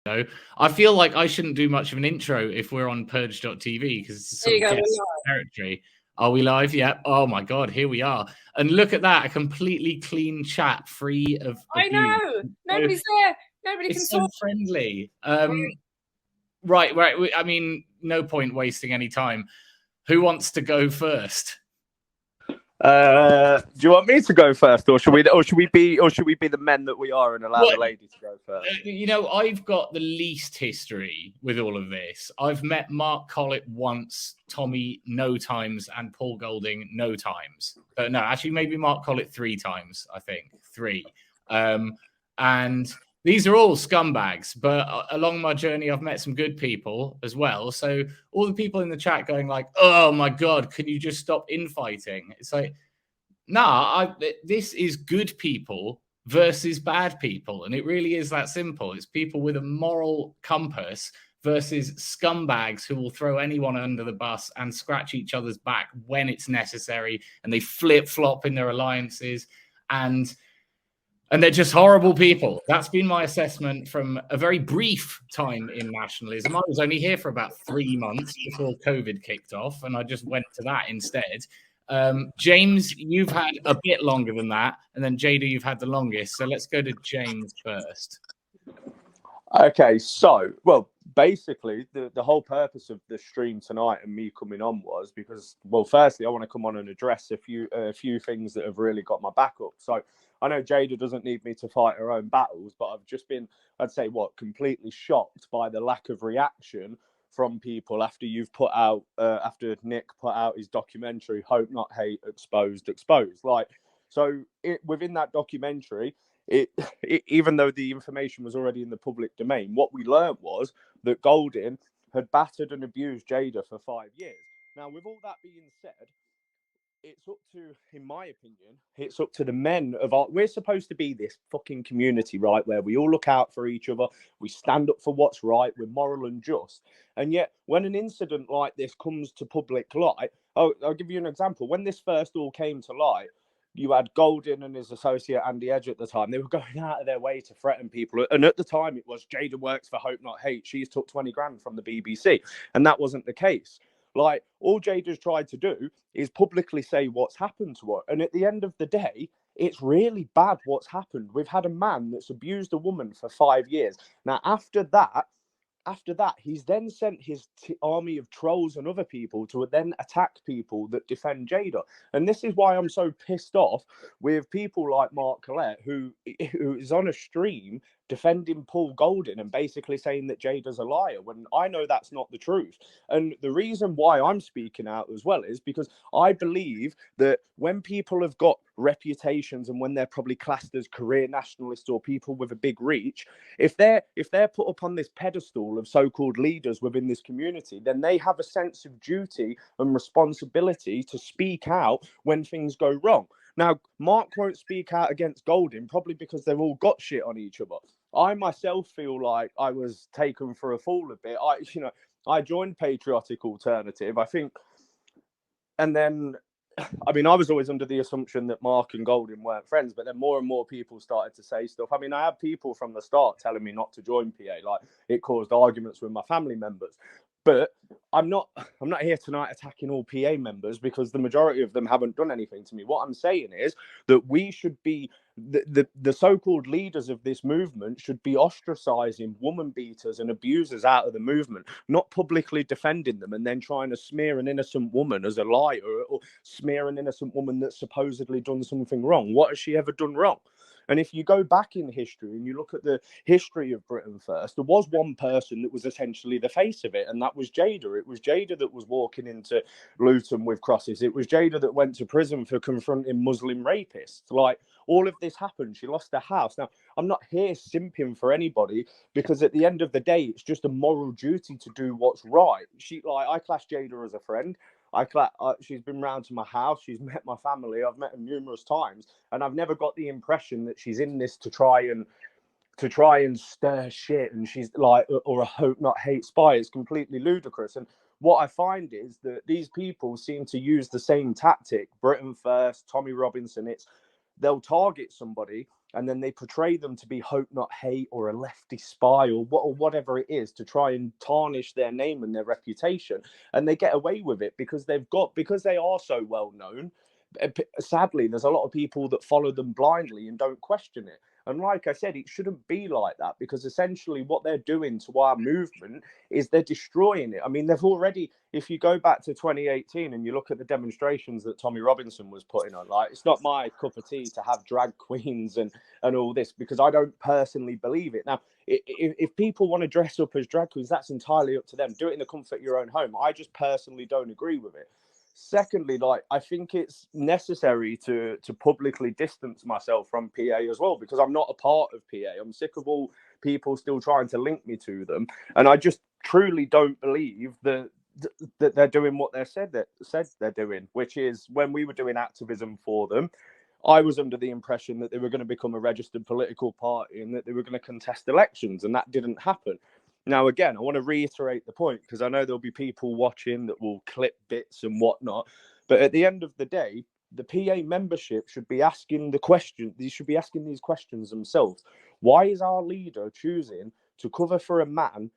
know, I feel like I shouldn't do much of an intro if we're on purge.tv because it's sort of guest territory. Are we live? Yeah. Oh my God, here we are. And look at that, a completely clean chat, free of abuse. I know. Nobody's there. Nobody can talk. So friendly. Right. I mean, no point wasting any time. Who wants to go first? Do you want me to go first, or should we be the men that we are and allow the lady to go first? You know, I've got the least history with all of this. I've met Mark Collett once, Tommy no times, and Paul Golding no times. No, actually, maybe Mark Collett 3 times. I think 3. And these are all scumbags. But along my journey, I've met some good people as well. So all the people in the chat going like, "Oh my God, can you just stop infighting?" It's like, this is good people versus bad people. And it really is that simple. It's people with a moral compass versus scumbags who will throw anyone under the bus and scratch each other's back when it's necessary. And they flip-flop in their alliances. And they're just horrible people. That's been my assessment from a very brief time in nationalism. I was only here for about 3 months before COVID kicked off, and I just went to that instead. James, you've had a bit longer than that, and then Jayda, you've had the longest. So let's go to James first. Okay, so, well, basically, the whole purpose of the stream tonight and me coming on was because, well, firstly, I want to come on and address a few things that have really got my back up. So I know Jayda doesn't need me to fight her own battles, but I've just been, I'd say, completely shocked by the lack of reaction from people after after Nick put out his documentary, Hope Not Hate, Exposed. Like, so within that documentary, even though the information was already in the public domain, what we learned was that Golding had battered and abused Jayda for 5 years. Now, with all that being said, it's up to, in my opinion, it's up to the men of our... We're supposed to be this fucking community, right, where we all look out for each other, we stand up for what's right, we're moral and just. And yet, when an incident like this comes to public light... I'll give you an example. When this first all came to light, you had Golding and his associate Andy Edge at the time. They were going out of their way to threaten people. And at the time, it was Jayda works for Hope Not Hate. She's took 20 grand from the BBC. And that wasn't the case. Like, all Jayda's tried to do is publicly say what's happened to her. And at the end of the day, it's really bad what's happened. We've had a man that's abused a woman for 5 years. Now, after that, he's then sent his army of trolls and other people to then attack people that defend Jayda. And this is why I'm so pissed off with people like Mark Collett, who is on a stream defending Paul Golding and basically saying that Jayda's a liar, when I know that's not the truth. And the reason why I'm speaking out as well is because I believe that when people have got reputations and when they're probably classed as career nationalists or people with a big reach, if they're put upon this pedestal of so-called leaders within this community, then they have a sense of duty and responsibility to speak out when things go wrong. Now, Mark won't speak out against Golding, probably because they've all got shit on each other. I myself feel like I was taken for a fool a bit. I joined Patriotic Alternative, I think, and then, I mean, I was always under the assumption that Mark and Golding weren't friends, but then more and more people started to say stuff. I mean, I had people from the start telling me not to join PA, like it caused arguments with my family members. But I'm not here tonight attacking all PA members because the majority of them haven't done anything to me. What I'm saying is that we should be, the so-called leaders of this movement should be ostracizing woman beaters and abusers out of the movement, not publicly defending them and then trying to smear an innocent woman as a liar or smear an innocent woman that's supposedly done something wrong. What has she ever done wrong? And if you go back in history and you look at the history of Britain first, there was one person that was essentially the face of it, and that was Jayda. It was Jayda that was walking into Luton with crosses. It was Jayda that went to prison for confronting Muslim rapists. Like, all of this happened. She lost her house. Now, I'm not here simping for anybody because at the end of the day, it's just a moral duty to do what's right. I class Jayda as a friend. She's been round to my house. She's met my family. I've met her numerous times, and I've never got the impression that she's in this to try and stir shit. And she's like, or a Hope Not Hate spy. It's completely ludicrous. And what I find is that these people seem to use the same tactic. Britain First, Tommy Robinson. They'll target somebody and then they portray them to be hope not hate or a lefty spy or whatever it is to try and tarnish their name and their reputation, and they get away with it because they are so well known. Sadly, there's a lot of people that follow them blindly and don't question it. And like I said, it shouldn't be like that, because essentially what they're doing to our movement is they're destroying it. I mean, they've already, if you go back to 2018 and you look at the demonstrations that Tommy Robinson was putting on, like, it's not my cup of tea to have drag queens and all this, because I don't personally believe it. Now, if people want to dress up as drag queens, that's entirely up to them. Do it in the comfort of your own home. I just personally don't agree with it. Secondly, like, I think it's necessary to publicly distance myself from PA as well, because I'm not a part of PA. I'm sick of all people still trying to link me to them, and I just truly don't believe that they're doing what they said they're doing, which is, when we were doing activism for them, I was under the impression that they were going to become a registered political party and that they were going to contest elections, and that didn't happen. Now, again, I want to reiterate the point, because I know there'll be people watching that will clip bits and whatnot. But at the end of the day, the PA membership should be asking the question. They should be asking these questions themselves. Why is our leader choosing to cover for a man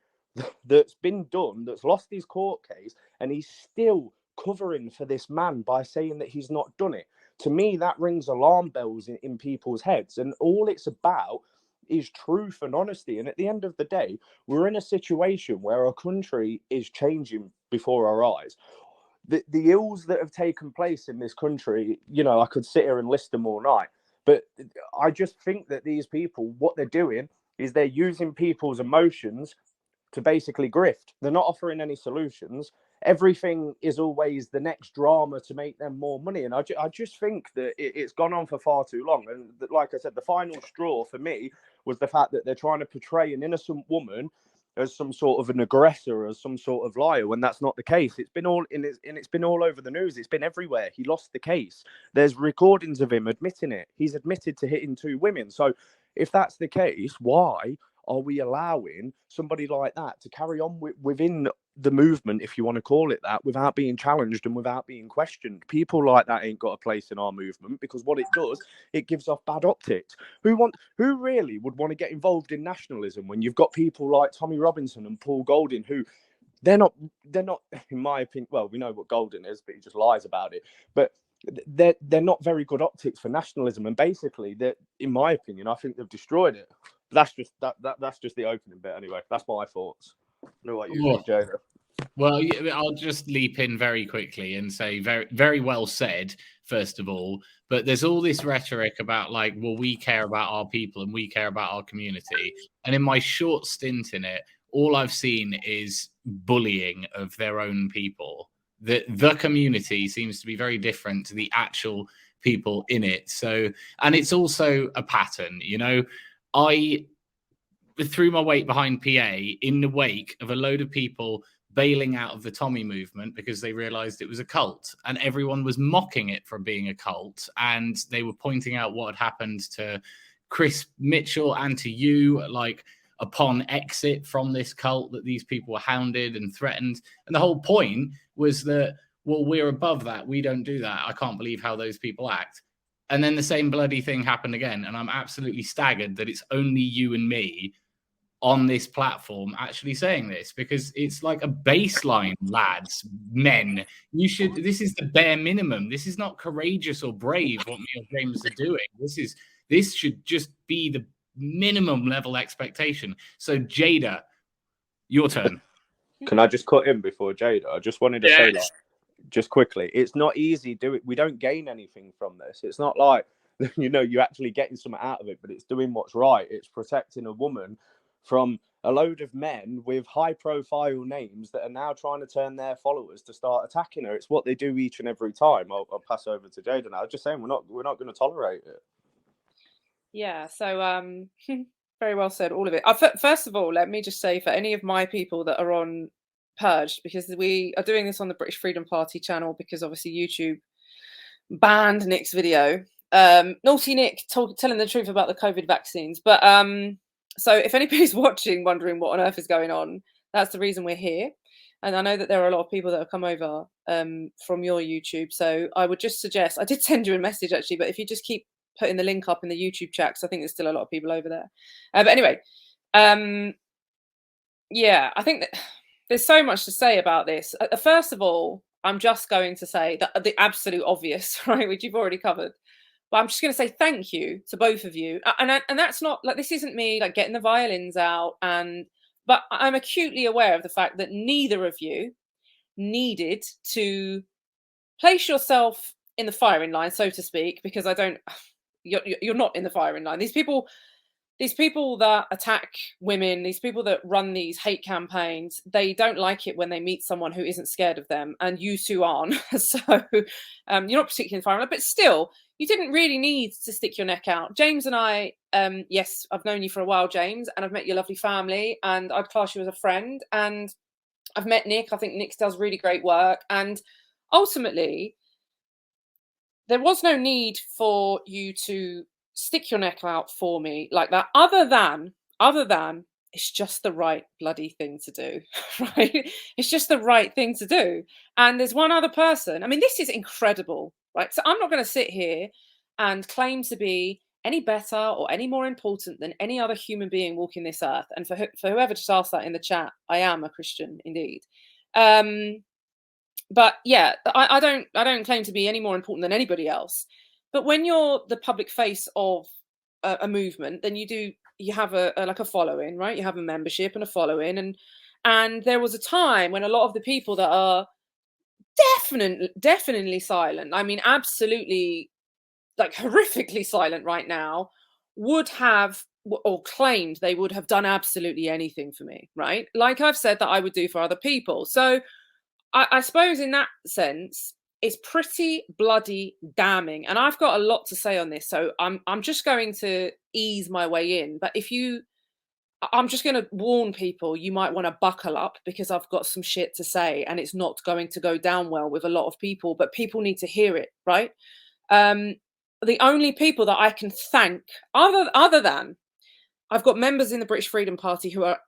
that's been done, that's lost his court case, and he's still covering for this man by saying that he's not done it? To me, that rings alarm bells in people's heads. And all it's about is truth and honesty. And at the end of the day, we're in a situation where our country is changing before our eyes. The ills that have taken place in this country, you know, I could sit here and list them all night, but I just think that these people, what they're doing is they're using people's emotions to basically grift. They're not offering any solutions. Everything is always the next drama to make them more money. And I just think that it's gone on for far too long. And like I said, the final straw for me was the fact that they're trying to portray an innocent woman as some sort of an aggressor, as some sort of liar, when that's not the case. It's been all it's been all over the news. It's been everywhere. He lost the case. There's recordings of him admitting it. He's admitted to hitting 2 women. So if that's the case, why are we allowing somebody like that to carry on within the movement, if you want to call it that, without being challenged and without being questioned? People like that ain't got a place in our movement, because what it does, it gives off bad optics. Who really would want to get involved in nationalism when you've got people like Tommy Robinson and Paul Golding, who they're not, in my opinion, well, we know what Golding is, but he just lies about it. But they're not very good optics for nationalism, and basically, in my opinion, I think they've destroyed it. That's just the opening bit, anyway. That's my thoughts. I know what you think, Jayda. Well, I'll just leap in very quickly and say very, very well said, first of all. But there's all this rhetoric about, like, well, we care about our people and we care about our community. And in my short stint in it, all I've seen is bullying of their own people. The community seems to be very different to the actual people in it. So, and it's also a pattern, you know. I threw my weight behind PA in the wake of a load of people bailing out of the Tommy movement because they realized it was a cult, and everyone was mocking it for being a cult. And they were pointing out what had happened to Chris Mitchell and to you, like, upon exit from this cult, that these people were hounded and threatened. And the whole point was that, well, we're above that. We don't do that. I can't believe how those people act. And then the same bloody thing happened again. And I'm absolutely staggered that it's only you and me on this platform actually saying this, because it's like a baseline, lads, men. This is the bare minimum. This is not courageous or brave what me or James are doing. This should just be the minimum level expectation. So Jayda, your turn. Can I just cut in before Jayda? I just wanted to say that just quickly. It's not easy. We don't gain anything from this. It's not like, you know, you're actually getting something out of it, but it's doing what's right. It's protecting a woman from a load of men with high profile names that are now trying to turn their followers to start attacking her. It's what they do each and every time. I'll pass over to Jayda now. Just saying, we're not going to tolerate it. Yeah, so very well said, all of it. First of all, let me just say, for any of my people that are on Purged, because we are doing this on the British Freedom Party channel, because obviously YouTube banned Nick's video. Naughty Nick telling the truth about the COVID vaccines. But so if anybody's watching wondering what on earth is going on, that's the reason we're here. And I know that there are a lot of people that have come over from your YouTube. So I would just suggest, I did send you a message actually, but if you just keep putting the link up in the YouTube chat because I think there's still a lot of people over there. But anyway, yeah, I think that there's so much to say about this. First of all, I'm just going to say that the absolute obvious, right, which you've already covered. But I'm just going to say thank you to both of you. And that's not like, this isn't me like getting the violins out. But I'm acutely aware of the fact that neither of you needed to place yourself in the firing line, so to speak, because you're not in the firing line. These people that attack women, these people that run these hate campaigns, they don't like it when they meet someone who isn't scared of them, and you two aren't. So you're not particularly in the firing line, but still, you didn't really need to stick your neck out. James and I, yes, I've known you for a while, James, and I've met your lovely family, and I'd class you as a friend. And I've met Nick. I think Nick does really great work. And ultimately, there was no need for you to stick your neck out for me like that, other than it's just the right bloody thing to do, right? It's just the right thing to do. And there's one other person. I mean, this is incredible, right? So I'm not going to sit here and claim to be any better or any more important than any other human being walking this earth. And for whoever just asked that in the chat, I am a Christian indeed. But yeah, I don't claim to be any more important than anybody else. But when you're the public face of a movement, then you have a following, right? You have a membership and a following, and there was a time when a lot of the people that are definitely silent, I mean, absolutely, like horrifically silent right now, would have or claimed they would have done absolutely anything for me, right? Like I've said that I would do for other people. So I suppose in that sense, it's pretty bloody damning. And I've got a lot to say on this, so I'm just going to ease my way in. But I'm just going to warn people, you might want to buckle up, because I've got some shit to say, and it's not going to go down well with a lot of people, but people need to hear it, right? The only people that I can thank, other than I've got members in the British Freedom Party who are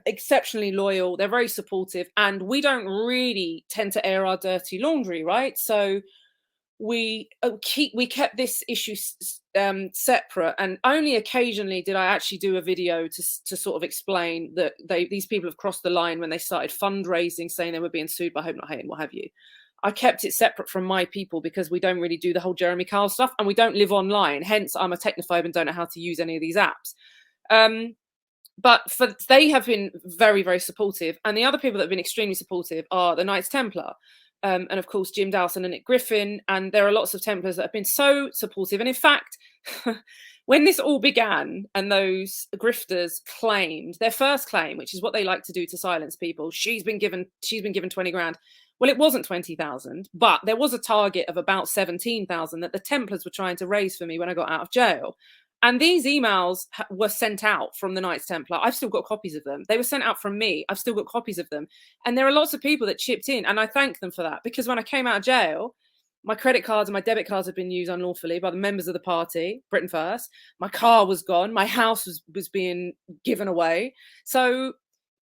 exceptionally loyal, they're very supportive, and we don't really tend to air our dirty laundry, right? So we kept this issue separate, and only occasionally did I actually do a video to sort of explain that these people have crossed the line when they started fundraising, saying they were being sued by Hope Not Hate and what have you. I kept it separate from my people because we don't really do the whole Jeremy Kyle stuff, and we don't live online. Hence, I'm a technophobe and don't know how to use any of these apps. But they have been very, very supportive. And the other people that have been extremely supportive are the Knights Templar. And of course, Jim Dowson and Nick Griffin. And there are lots of Templars that have been so supportive. And in fact, when this all began and those grifters claimed their first claim, which is what they like to do to silence people, she's been given 20 grand. Well, it wasn't 20,000, but there was a target of about 17,000 that the Templars were trying to raise for me when I got out of jail. And these emails were sent out from the Knights Templar. I've still got copies of them. They were sent out from me. I've still got copies of them. And there are lots of people that chipped in, and I thank them for that, because when I came out of jail, my credit cards and my debit cards had been used unlawfully by the members of the party, Britain First. My car was gone. My house was being given away. So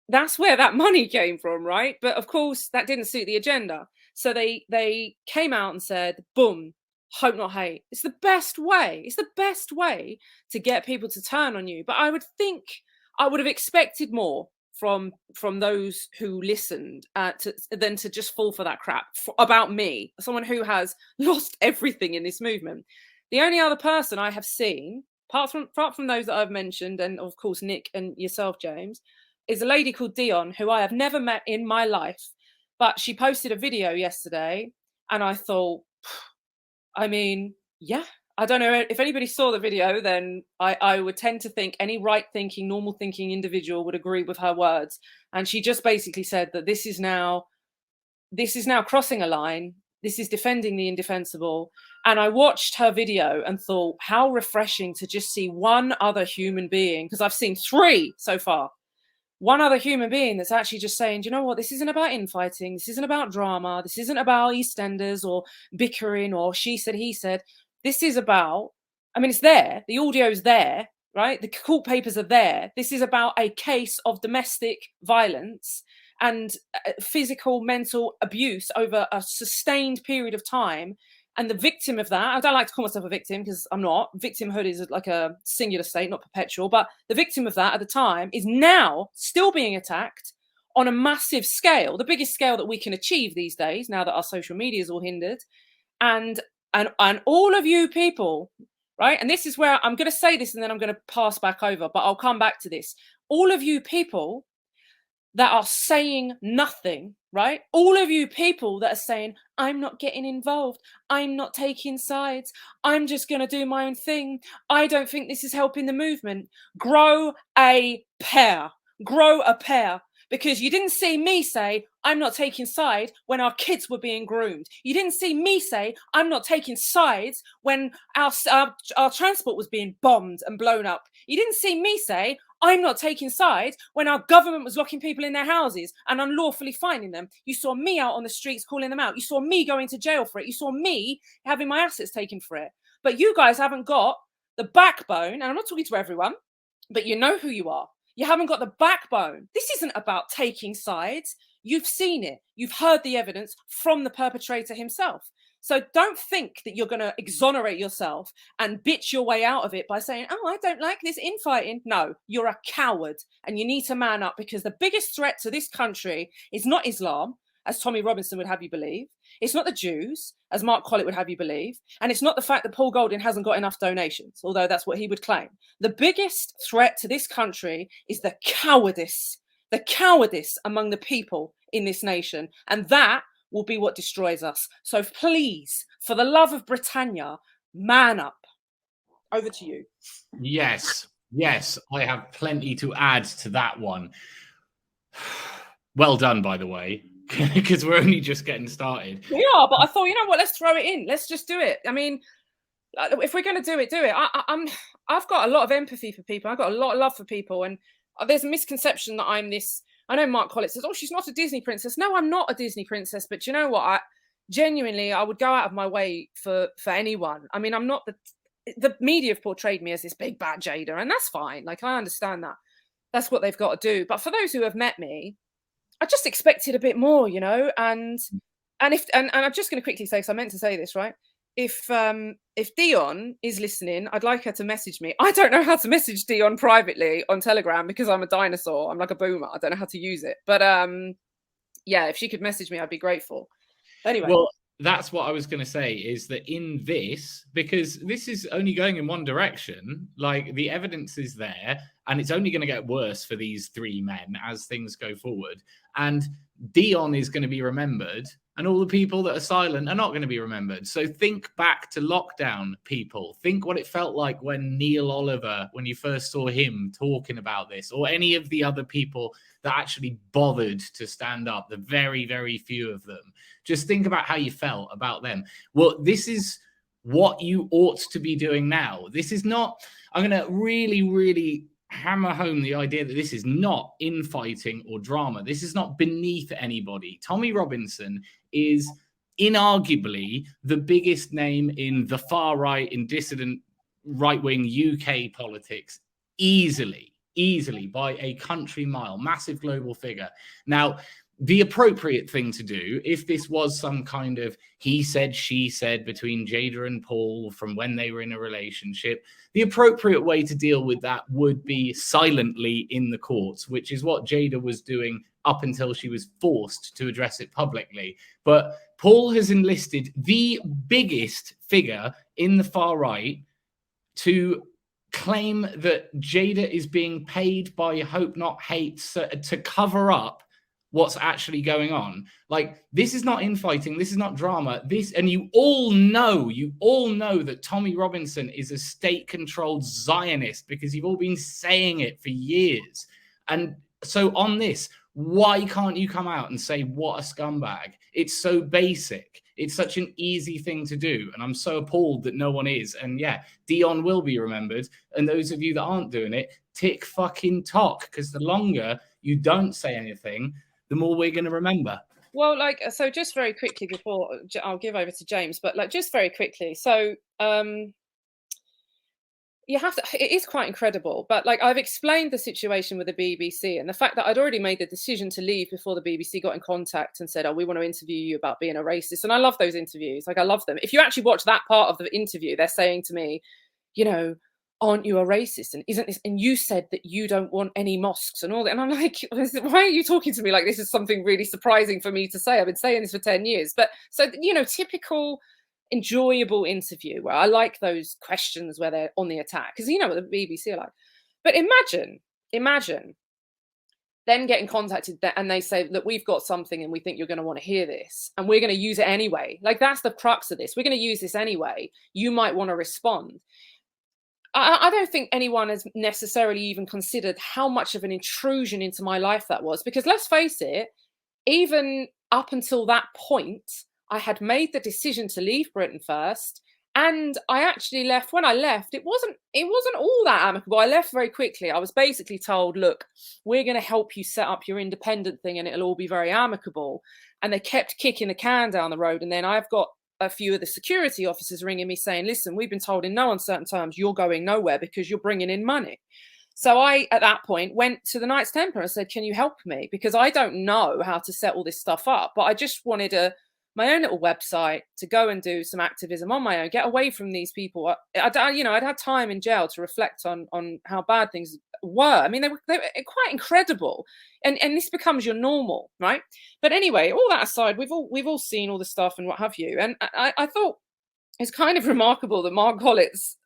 that's where that money came from, right? But of course, that didn't suit the agenda. So they came out and said, boom, Hope Not Hate. It's the best way. It's the best way to get people to turn on you. But I would think I would have expected more from those who listened than to just fall for that crap about me, someone who has lost everything in this movement. The only other person I have seen, apart from those that I've mentioned, and of course Nick and yourself, James, is a lady called Dion, who I have never met in my life. But she posted a video yesterday, and I thought, I mean, yeah, I don't know if anybody saw the video, then I would tend to think any right-thinking, normal-thinking individual would agree with her words. And she just basically said that this is now crossing a line. This is defending the indefensible. And I watched her video and thought, how refreshing to just see one other human being, because I've seen 3 so far. One other human being that's actually just saying, do you know what, this isn't about infighting, this isn't about drama, this isn't about EastEnders or bickering or she said, he said. This is about, I mean, it's there, the audio's there, right? The court papers are there. This is about a case of domestic violence and physical, mental abuse over a sustained period of time. And the victim of that, I don't like to call myself a victim because I'm not. Victimhood is like a singular state, not perpetual. But the victim of that at the time is now still being attacked on a massive scale, the biggest scale that we can achieve these days, now that our social media is all hindered. And all of you people, right? And this is where I'm going to say this and then I'm going to pass back over, but I'll come back to this. All of you people that are saying nothing, right? All of you people that are saying, I'm not getting involved. I'm not taking sides. I'm just going to do my own thing. I don't think this is helping the movement. Grow a pair. Grow a pair. Because you didn't see me say, I'm not taking sides when our kids were being groomed. You didn't see me say, I'm not taking sides when our transport was being bombed and blown up. You didn't see me say, I'm not taking sides when our government was locking people in their houses and unlawfully fining them. You saw me out on the streets calling them out. You saw me going to jail for it. You saw me having my assets taken for it. But you guys haven't got the backbone, and I'm not talking to everyone, but you know who you are. You haven't got the backbone. This isn't about taking sides. You've seen it. You've heard the evidence from the perpetrator himself. So don't think that you're going to exonerate yourself and bitch your way out of it by saying, oh, I don't like this infighting. No, you're a coward and you need to man up, because the biggest threat to this country is not Islam, as Tommy Robinson would have you believe. It's not the Jews, as Mark Collett would have you believe. And it's not the fact that Paul Golding hasn't got enough donations, although that's what he would claim. The biggest threat to this country is the cowardice among the people in this nation. And that will be what destroys us. So please, for the love of Britannia, man up. Over to you. Yes, I have plenty to add to that one. Well done, by the way, because we're only just getting started. We are, but I thought, you know what, let's throw it in. Let's just do it. I mean, if we're going to do it, do it. I've got a lot of empathy for people. I've got a lot of love for people. And there's a misconception that I'm this. I know Mark Collett says, oh, she's not a Disney princess. No, I'm not a Disney princess. But you know what? I would go out of my way for anyone. I mean, I'm not the media have portrayed me as this big bad Jayda, and that's fine. Like, I understand that. That's what they've got to do. But for those who have met me, I just expected a bit more, you know. And I'm just going to quickly say, because I meant to say this, right? If Dion is listening, I'd like her to message me. I don't know how to message Dion privately on Telegram because I'm a dinosaur. I'm like a boomer. I don't know how to use it. But yeah, if she could message me, I'd be grateful. Anyway. Well, that's what I was going to say, is that in this, because this is only going in one direction, like the evidence is there and it's only going to get worse for these three men as things go forward. And Dion is going to be remembered, and all the people that are silent are not going to be remembered. So think back to lockdown, people. Think what it felt like when Neil Oliver, when you first saw him talking about this, or any of the other people that actually bothered to stand up, the very, very few of them. Just think about how you felt about them. Well, this is what you ought to be doing now. This is not, I'm going to really, really hammer home the idea that this is not infighting or drama. This is not beneath anybody. Tommy Robinson is inarguably the biggest name in the far right, in dissident right-wing UK politics, easily by a country mile, massive global figure. Now, the appropriate thing to do, if this was some kind of he said, she said between Jayda and Paul from when they were in a relationship, the appropriate way to deal with that would be silently in the courts, which is what Jayda was doing up until she was forced to address it publicly. But Paul has enlisted the biggest figure in the far right to claim that Jayda is being paid by Hope Not Hate to cover up what's actually going on. Like, this is not infighting, this is not drama. And you all know that Tommy Robinson is a state-controlled Zionist, because you've all been saying it for years. And so on this, why can't you come out and say what a scumbag? It's so basic. It's such an easy thing to do. And I'm so appalled that no one is. And yeah, Dion will be remembered. And those of you that aren't doing it, tick fucking tock, because the longer you don't say anything, the more we're going to remember. Well, like, so just very quickly before I'll give over to James, but like just very quickly. So you have to, it is quite incredible, but like I've explained the situation with the BBC and the fact that I'd already made the decision to leave before the BBC got in contact and said, oh, we want to interview you about being a racist. And I love those interviews. Like I love them. If you actually watch that part of the interview, they're saying to me, you know, aren't you a racist? And isn't this, and you said that you don't want any mosques and all that. And I'm like, why are you talking to me like this is something really surprising for me to say? I've been saying this for 10 years. But so, you know, typical enjoyable interview where I like those questions where they're on the attack, because you know what the BBC are like. But imagine then getting contacted and they say, look, we've got something and we think you're going to want to hear this and we're going to use it anyway. Like that's the crux of this. We're going to use this anyway. You might want to respond. I don't think anyone has necessarily even considered how much of an intrusion into my life that was, because let's face it, even up until that point, I had made the decision to leave Britain first, and I actually left. When I left, it wasn't all that amicable. I left very quickly. I was basically told, look, we're going to help you set up your independent thing and it'll all be very amicable. And they kept kicking the can down the road. And then I've got a few of the security officers ringing me saying, listen, we've been told in no uncertain terms you're going nowhere because you're bringing in money. So I, at that point, went to the Knights Templar and said, can you help me? Because I don't know how to set all this stuff up, but I just wanted my own little website to go and do some activism on my own, get away from these people. I'd had time in jail to reflect on how bad things were. I mean, they were quite incredible, and this becomes your normal, right? But anyway, all that aside, we've all seen all the stuff and what have you, and I thought it's kind of remarkable that Mark Collett's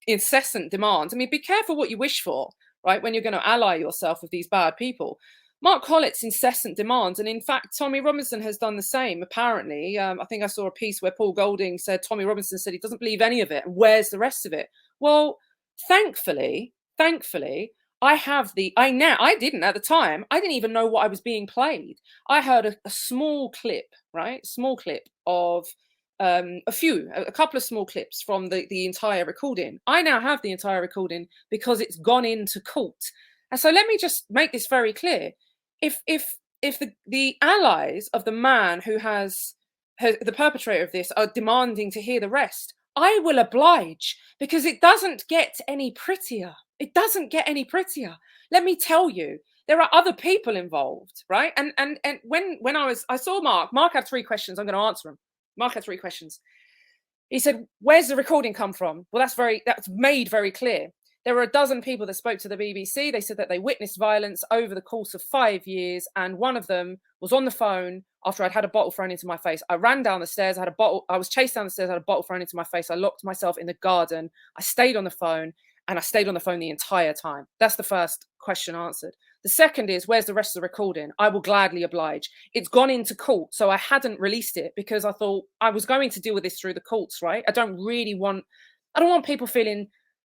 incessant demands. I mean, be careful what you wish for, right? When you're going to ally yourself with these bad people. Mark Collett's incessant demands, and in fact, Tommy Robinson has done the same, apparently. I think I saw a piece where Paul Golding said, Tommy Robinson said he doesn't believe any of it, and where's the rest of it? Well, thankfully, I didn't at the time, I didn't even know what I was being played. I heard a small clip, right? Small clip of a couple of small clips from the entire recording. I now have the entire recording because it's gone into court. And so let me just make this very clear. If the allies of the man who has the perpetrator of this are demanding to hear the rest, I will oblige, because it doesn't get any prettier. It doesn't get any prettier. Let me tell you, there are other people involved, right? And when I saw Mark had 3 questions. I'm going to answer them. Mark had 3 questions. He said, where's the recording come from? Well, that's made very clear. There were a dozen people that spoke to the BBC. They said that they witnessed violence over the course of 5 years. And one of them was on the phone after I'd had a bottle thrown into my face. I ran down the stairs. I was chased down the stairs. I had a bottle thrown into my face. I locked myself in the garden. I stayed on the phone, and I stayed on the phone the entire time. That's the first question answered. The second is, where's the rest of the recording? I will gladly oblige. It's gone into court, so I hadn't released it because I thought I was going to deal with this through the courts, right? I don't want people feeling,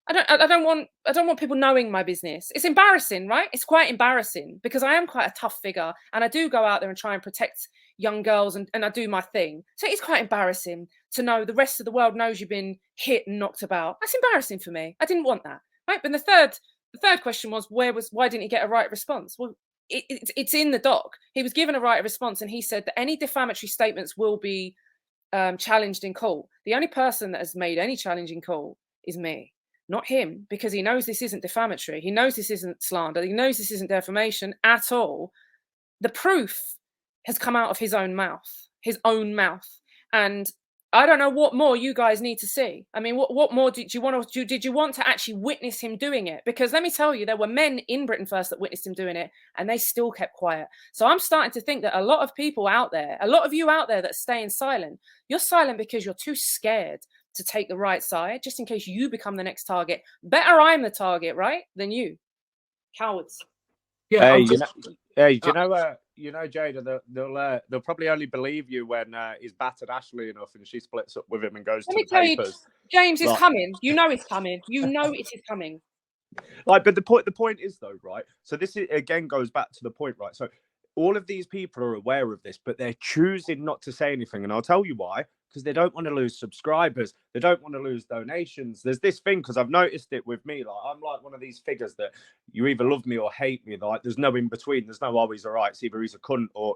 I don't want people knowing my business. It's embarrassing, right? It's quite embarrassing because I am quite a tough figure and I do go out there and try and protect young girls and I do my thing. So it's quite embarrassing to know the rest of the world knows you've been hit and knocked about. That's embarrassing for me. I didn't want that, right? But the third question was, why didn't he get a right response? Well, it's in the doc. He was given a right of response and he said that any defamatory statements will be challenged in court. The only person that has made any challenge in court is me. Not him, because he knows this isn't defamatory. He knows this isn't slander. He knows this isn't defamation at all. The proof has come out of his own mouth. And I don't know what more you guys need to see. I mean, what more did you want to actually witness him doing it? Because let me tell you, there were men in Britain First that witnessed him doing it, and they still kept quiet. So I'm starting to think that a lot of people out there, a lot of you out there that are staying silent, you're silent because you're too scared to take the right side, just in case you become the next target. Better I'm the target, right, than you. Cowards. Yeah. Hey, do you know, Jayda, they'll probably only believe you when he's battered Ashley enough and she splits up with him and goes to the papers. James is coming. You know it's coming. You know it is coming. Like, but the point is though, right? So this again goes back to the point, right? So all of these people are aware of this, but they're choosing not to say anything, and I'll tell you why. Because they don't want to lose subscribers. They don't want to lose donations. There's this thing, because I've noticed it with me. Like, I'm like one of these figures that you either love me or hate me. Like, there's no in between. There's no, oh, he's all right. It's either he's a cunt or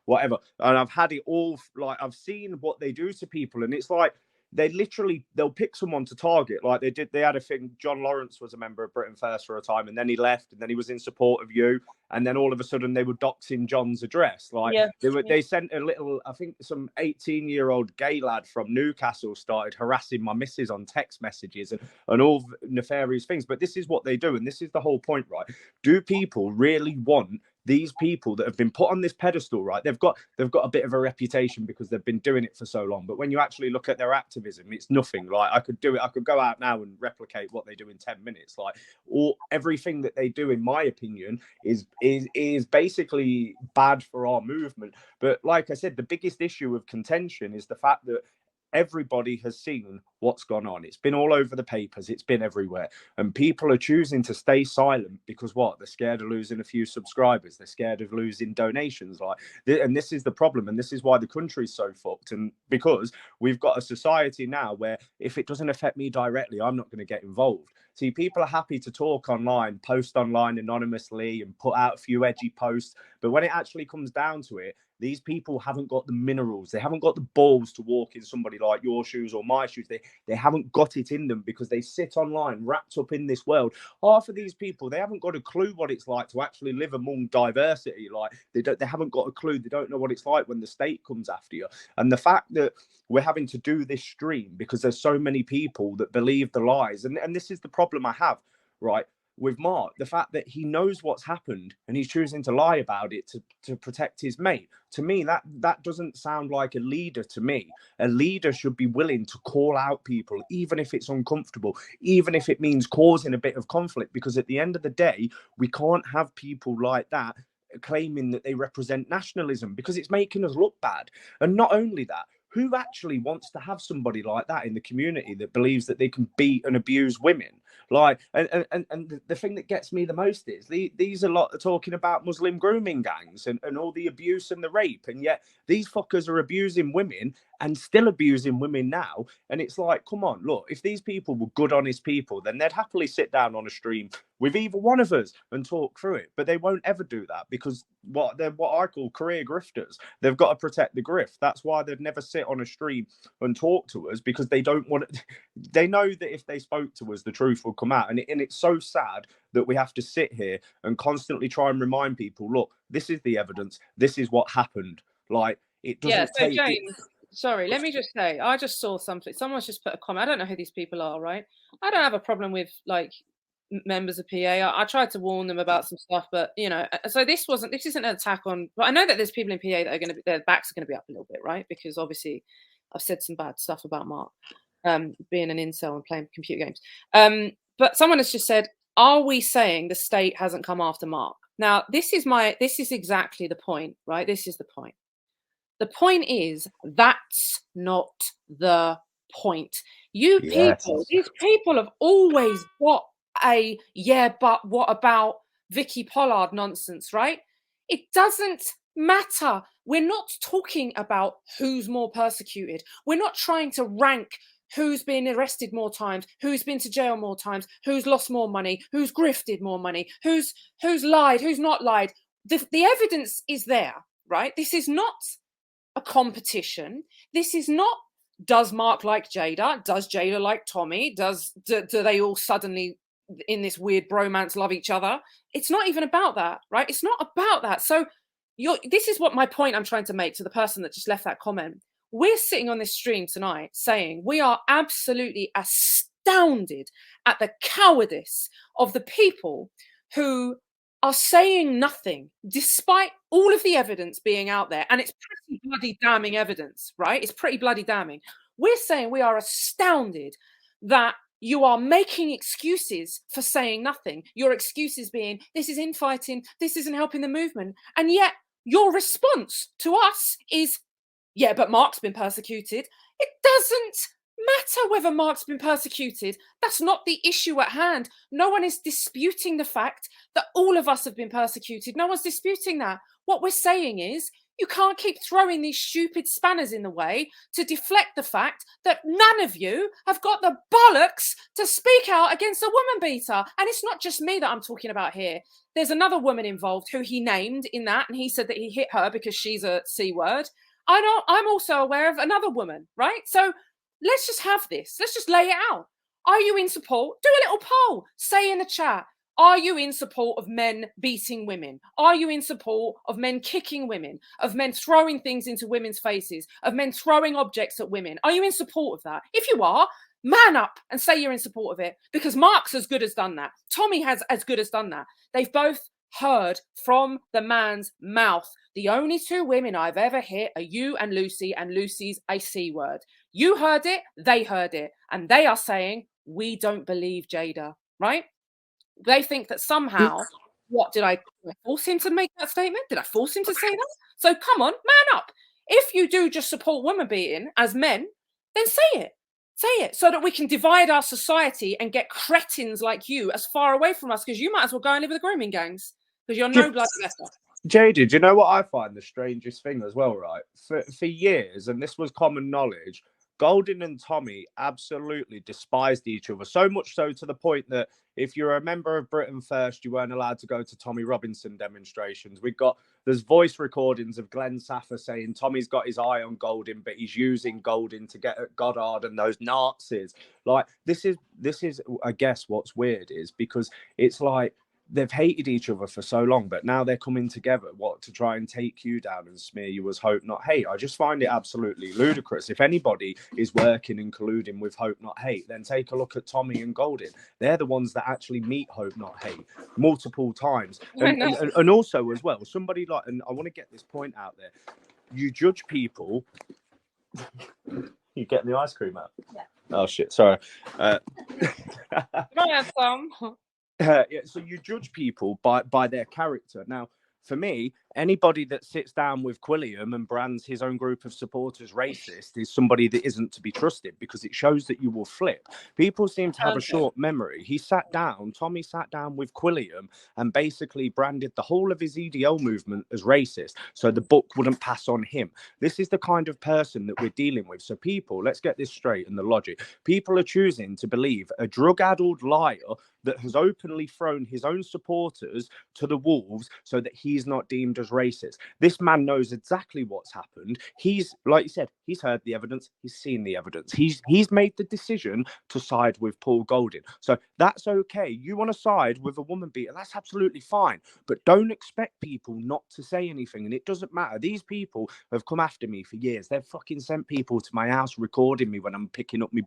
whatever. And I've had it all. Like, I've seen what they do to people. And it's like, they'll pick someone to target. Like they had a thing. John Lawrence was a member of Britain First for a time, and then he left, and then he was in support of you, and then all of a sudden they were doxing John's address. Like they sent a little, I think some 18-year-old gay lad from Newcastle started harassing my missus on text messages and all nefarious things. But this is what they do, and this is the whole point, right? Do people really want these people that have been put on this pedestal, right? They've got a bit of a reputation because they've been doing it for so long. But when you actually look at their activism, it's nothing. Like I could do it. I could go out now and replicate what they do in 10 minutes. Like everything that they do, in my opinion, is basically bad for our movement. But like I said, the biggest issue of contention is the fact that everybody has seen what's gone on. It's been all over the papers. It's been everywhere. And people are choosing to stay silent because what? They're scared of losing a few subscribers. They're scared of losing donations. And this is the problem. And this is why the country's so fucked. And because we've got a society now where if it doesn't affect me directly, I'm not going to get involved. See, people are happy to talk online, post online anonymously and put out a few edgy posts. But when it actually comes down to it, these people haven't got the minerals. They haven't got the balls to walk in somebody like your shoes or my shoes. They haven't got it in them because they sit online wrapped up in this world. Half of these people, they haven't got a clue what it's like to actually live among diversity. Like they haven't got a clue. They don't know what it's like when the state comes after you. And the fact that we're having to do this stream because there's so many people that believe the lies. And this is the problem I have, right? With Mark, the fact that he knows what's happened and he's choosing to lie about it to protect his mate. To me, that doesn't sound like a leader to me. A leader should be willing to call out people, even if it's uncomfortable, even if it means causing a bit of conflict, because at the end of the day, we can't have people like that claiming that they represent nationalism because it's making us look bad. And not only that, who actually wants to have somebody like that in the community that believes that they can beat and abuse women? Like, and the thing that gets me the most is these are a lot of talking about Muslim grooming gangs and all the abuse and the rape. And yet these fuckers are abusing women and still abusing women now. And it's like, come on, look, if these people were good, honest people, then they'd happily sit down on a stream with either one of us and talk through it. But they won't ever do that because they're what I call career grifters. They've got to protect the grift. That's why they'd never sit on a stream and talk to us, because they don't want it. They know that if they spoke to us, the truth will come out. And it's so sad that we have to sit here and constantly try and remind people, look, this is the evidence. This is what happened. Like, it doesn't take... James, sorry, let me just say, I just saw something. Someone's just put a comment. I don't know who these people are, right? I don't have a problem with, like, members of PA. I tried to warn them about some stuff, but, you know, so this isn't an attack on... But I know that there's people in PA that are going to be... Their backs are going to be up a little bit, right? Because, obviously, I've said some bad stuff about Mark being an incel and playing computer games. But someone has just said, are we saying the state hasn't come after Mark? Now, this is exactly the point, right? This is the point. The point is, that's not the point. These people have always got a, yeah, but what about Vicky Pollard nonsense, right? It doesn't matter. We're not talking about who's more persecuted. We're not trying to rank who's been arrested more times, who's been to jail more times, who's lost more money, who's grifted more money, who's lied, who's not lied. The evidence is there, right? This is not a competition. This is not, does Mark like Jayda? Does Jayda like Tommy? Do they all suddenly in this weird bromance love each other? It's not even about that, right? It's not about that. So this is what my point I'm trying to make to the person that just left that comment. We're sitting on this stream tonight saying we are absolutely astounded at the cowardice of the people who are saying nothing despite all of the evidence being out there. And it's pretty bloody damning evidence, right? It's pretty bloody damning. We're saying we are astounded that you are making excuses for saying nothing. Your excuses being, this is infighting, this isn't helping the movement. And yet your response to us is, yeah, but Mark's been persecuted. It doesn't matter whether Mark's been persecuted. That's not the issue at hand. No one is disputing the fact that all of us have been persecuted. No one's disputing that. What we're saying is, you can't keep throwing these stupid spanners in the way to deflect the fact that none of you have got the bollocks to speak out against a woman beater. And it's not just me that I'm talking about here. There's another woman involved who he named in that, and he said that he hit her because she's a C word. I'm also aware of another woman, right? So let's just have this. Let's just lay it out. Are you in support? Do a little poll. Say in the chat, are you in support of men beating women? Are you in support of men kicking women? Of men throwing things into women's faces? Of men throwing objects at women? Are you in support of that? If you are, man up and say you're in support of it, because Mark's as good as done that. Tommy has as good as done that. They've both heard from the man's mouth. The only two women I've ever hit are you and Lucy's a C word. You heard it, they heard it, and they are saying, we don't believe Jayda, right? They think that somehow, did I force him to make that statement? Did I force him to say that? So come on, man up. If you do just support woman beating as men, then say it. Say it so that we can divide our society and get cretins like you as far away from us, because you might as well go and live with the grooming gangs, because you're no bloody better. Jayda, do you know what I find the strangest thing as well, right? For years, and this was common knowledge, Golding and Tommy absolutely despised each other, so much so to the point that if you're a member of Britain First, you weren't allowed to go to Tommy Robinson demonstrations. There's voice recordings of Glenn Saffer saying Tommy's got his eye on Golding, but he's using Golding to get at Goddard and those Nazis. Like, this is, I guess, what's weird is because it's like, they've hated each other for so long, but now they're coming together, to try and take you down and smear you as Hope Not Hate. I just find it absolutely ludicrous. If anybody is working and colluding with Hope Not Hate, then take a look at Tommy and Golding. They're the ones that actually meet Hope Not Hate multiple times. And also as well, somebody like, and I want to get this point out there, you judge people. You getting the ice cream out? Yeah. Oh shit, sorry. Can I have some? Yeah, so you judge people by their character. Now, for me, anybody that sits down with Quilliam and brands his own group of supporters racist is somebody that isn't to be trusted, because it shows that you will flip. People seem to have a short memory. Tommy sat down with Quilliam and basically branded the whole of his EDL movement as racist, so the book wouldn't pass on him. This is the kind of person that we're dealing with. So people, let's get this straight in the logic. People are choosing to believe a drug-addled liar that has openly thrown his own supporters to the wolves so that he's not deemed as racist. This man knows exactly what's happened. He's, like you said, he's heard the evidence, he's seen the evidence. He's made the decision to side with Paul Golding. So that's okay. You want to side with a woman beater, that's absolutely fine. But don't expect people not to say anything. And it doesn't matter. These people have come after me for years. They've fucking sent people to my house recording me when I'm picking up me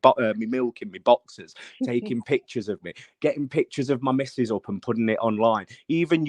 milk in my boxers, taking pictures of me, getting pictures of my missus up and putting it online. Even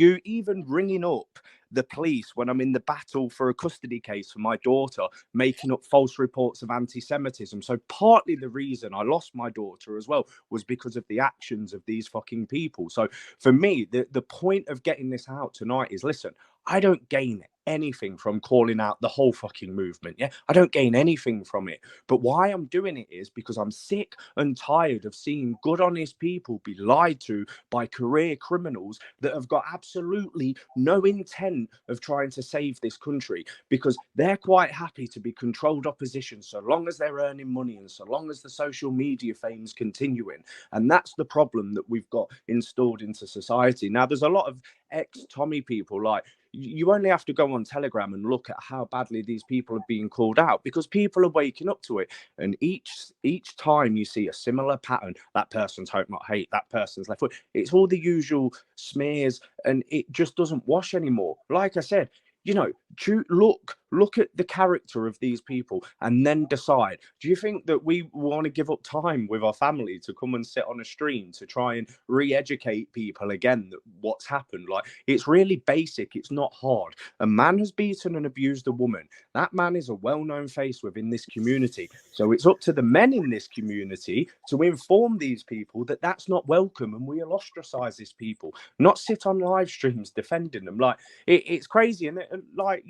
ringing up the police when I'm in the battle for a custody case for my daughter, making up false reports of anti-Semitism. So partly the reason I lost my daughter as well was because of the actions of these fucking people. So for me, the point of getting this out tonight is, listen, I don't gain anything from calling out the whole fucking movement. Yeah, I don't gain anything from it. But why I'm doing it is because I'm sick and tired of seeing good, honest people be lied to by career criminals that have got absolutely no intent of trying to save this country, because they're quite happy to be controlled opposition so long as they're earning money and so long as the social media fame's continuing. And that's the problem that we've got installed into society. Now, there's a lot of ex-Tommy people, like, you only have to go on Telegram and look at how badly these people are being called out, because people are waking up to it. And each time you see a similar pattern, that person's Hope Not Hate, that person's left foot, it's all the usual smears, and it just doesn't wash anymore. Like I said, you know, look at the character of these people and then decide. Do you think that we want to give up time with our family to come and sit on a stream to try and re-educate people again that what's happened? Like, it's really basic. It's not hard. A man has beaten and abused a woman. That man is a well-known face within this community. So it's up to the men in this community to inform these people that that's not welcome, and we'll ostracize these people, not sit on live streams defending them. Like, it's crazy. And like,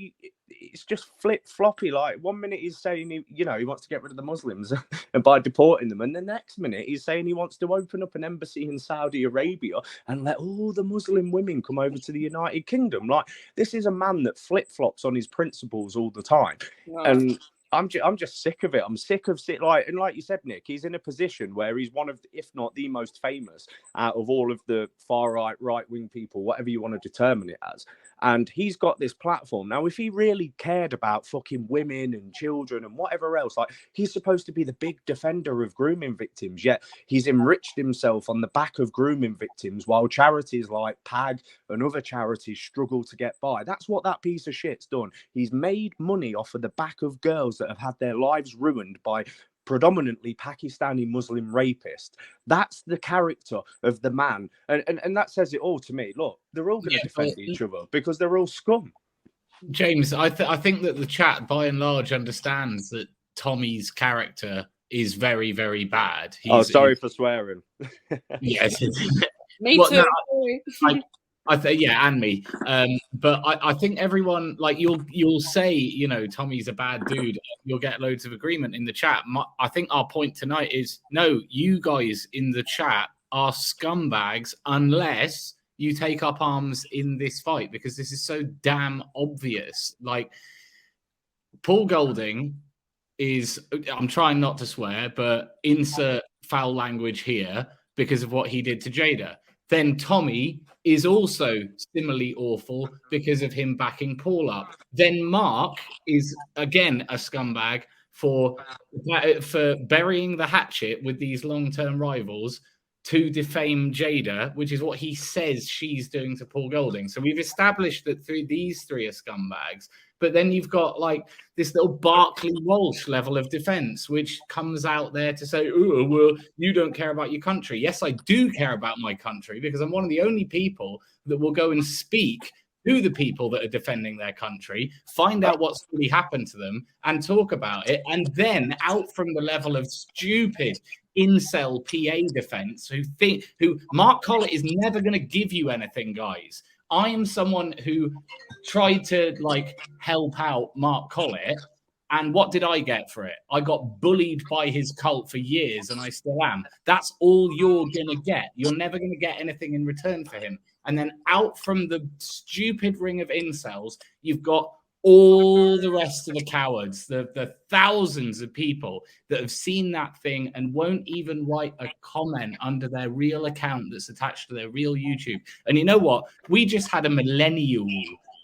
it's just flip-floppy. Like, 1 minute he's saying he wants to get rid of the Muslims and by deporting them, and the next minute he's saying he wants to open up an embassy in Saudi Arabia and let all the Muslim women come over to the United Kingdom. Like, this is a man that flip-flops on his principles all the time. Wow. And I'm just sick of it. I'm sick of like you said, Nick, he's in a position where he's one of, if not the most famous out of all of the far right wing people, whatever you want to determine it as. And he's got this platform. Now, if he really cared about fucking women and children and whatever else, like, he's supposed to be the big defender of grooming victims, yet he's enriched himself on the back of grooming victims while charities like PAG and other charities struggle to get by. That's what that piece of shit's done. He's made money off of the back of girls that have had their lives ruined by predominantly Pakistani Muslim rapists. That's the character of the man. And that says it all to me. Look, they're all going to defend each other because they're all scum. James, I think that the chat by and large understands that Tommy's character is very, very bad. Sorry for swearing. Yes. Me well, too. No, I think, yeah, and me. But I think everyone, like, you'll say, you know, Tommy's a bad dude. You'll get loads of agreement in the chat. I think our point tonight is, no, you guys in the chat are scumbags unless you take up arms in this fight, because this is so damn obvious. Like, Paul Golding is, I'm trying not to swear, but insert foul language here because of what he did to Jayda. Then Tommy is also similarly awful because of him backing Paul up. Then Mark is, again, a scumbag for burying the hatchet with these long-term rivals to defame Jayda, which is what he says she's doing to Paul Golding. So we've established that these three are scumbags. But then you've got like this little Barclay Walsh level of defense, which comes out there to say, oh, well, you don't care about your country. Yes, I do care about my country, because I'm one of the only people that will go and speak to the people that are defending their country, find out what's really happened to them and talk about it. And then out from the level of stupid incel PA defense who Mark Collett is never going to give you anything, guys. I am someone who tried to like help out Mark Collett, and what did I get for it? I got bullied by his cult for years, and I still am. That's all you're gonna get. You're never gonna get anything in return for him. And then out from the stupid ring of incels, you've got all the rest of the cowards, the thousands of people that have seen that thing and won't even write a comment under their real account that's attached to their real YouTube. And you know what? We just had a millennial.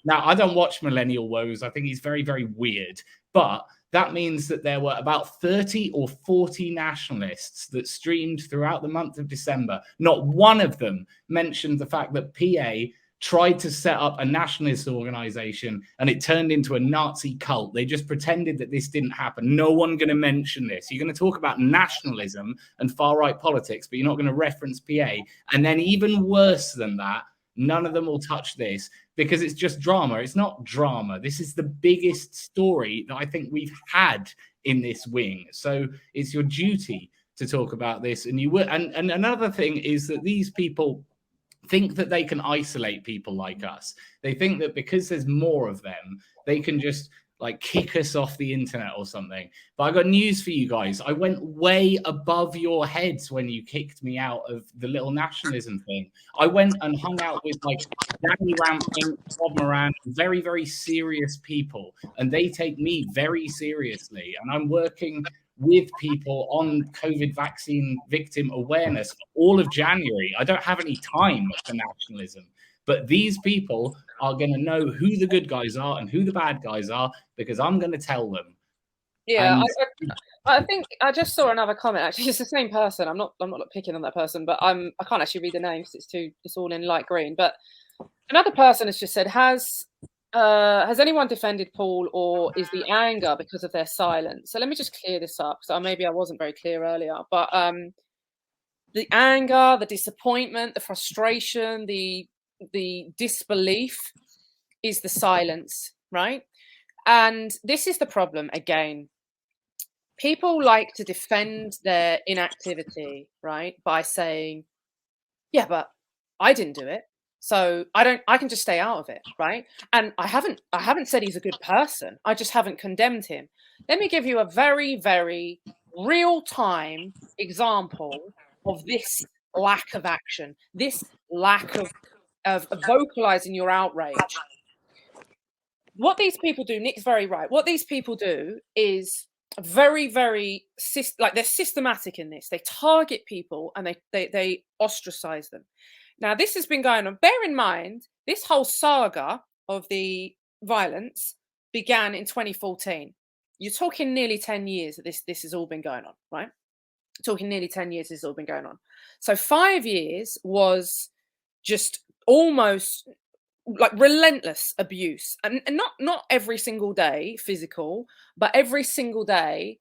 Now, I don't watch Millennial Woes. I think he's very, very weird. But that means that there were about 30 or 40 nationalists that streamed throughout the month of December. Not one of them mentioned the fact that PA tried to set up a nationalist organization and it turned into a Nazi cult. They just pretended that this didn't happen. No one going to mention this. You're going to talk about nationalism and far-right politics, but you're not going to reference PA. And then even worse than that, none of them will touch this because it's just drama. It's not drama. This is the biggest story that I think we've had in this wing. So it's your duty to talk about this. And you will. And another thing is that these people think that they can isolate people like us. They think that because there's more of them, they can just like kick us off the internet or something. But I got news for you guys. I went way above your heads when you kicked me out of the little nationalism thing. I went and hung out with like Danny Ramping, Bob Moran, very, very serious people. And they take me very seriously. And I'm working with people on COVID vaccine victim awareness for all of January. I don't have any time for nationalism, but these people are going to know who the good guys are and who the bad guys are, because I'm going to tell them. Yeah, I think I just saw another comment. Actually, it's the same person. I'm not picking on that person, but I can't actually read the name because it's all in light green. But another person has just said, has anyone defended Paul, or is the anger because of their silence? So let me just clear this up. So maybe I wasn't very clear earlier, but the anger, the disappointment, the frustration, the disbelief is the silence, right? And this is the problem again. People like to defend their inactivity, right, by saying, yeah, but I didn't do it, so I can just stay out of it, right? And I haven't said he's a good person. I just haven't condemned him. Let me give you a very, very real-time example of this lack of action, this lack of vocalizing your outrage. what these people do, Nick's very right. What these people do is very, very like they're systematic in this. They target people and they ostracize them. Now, this has been going on. Bear in mind, this whole saga of the violence began in 2014. You're talking nearly 10 years that this has all been going on, right? Talking nearly 10 years this has all been going on. So 5 years was just almost like relentless abuse, and not every single day physical, but every single day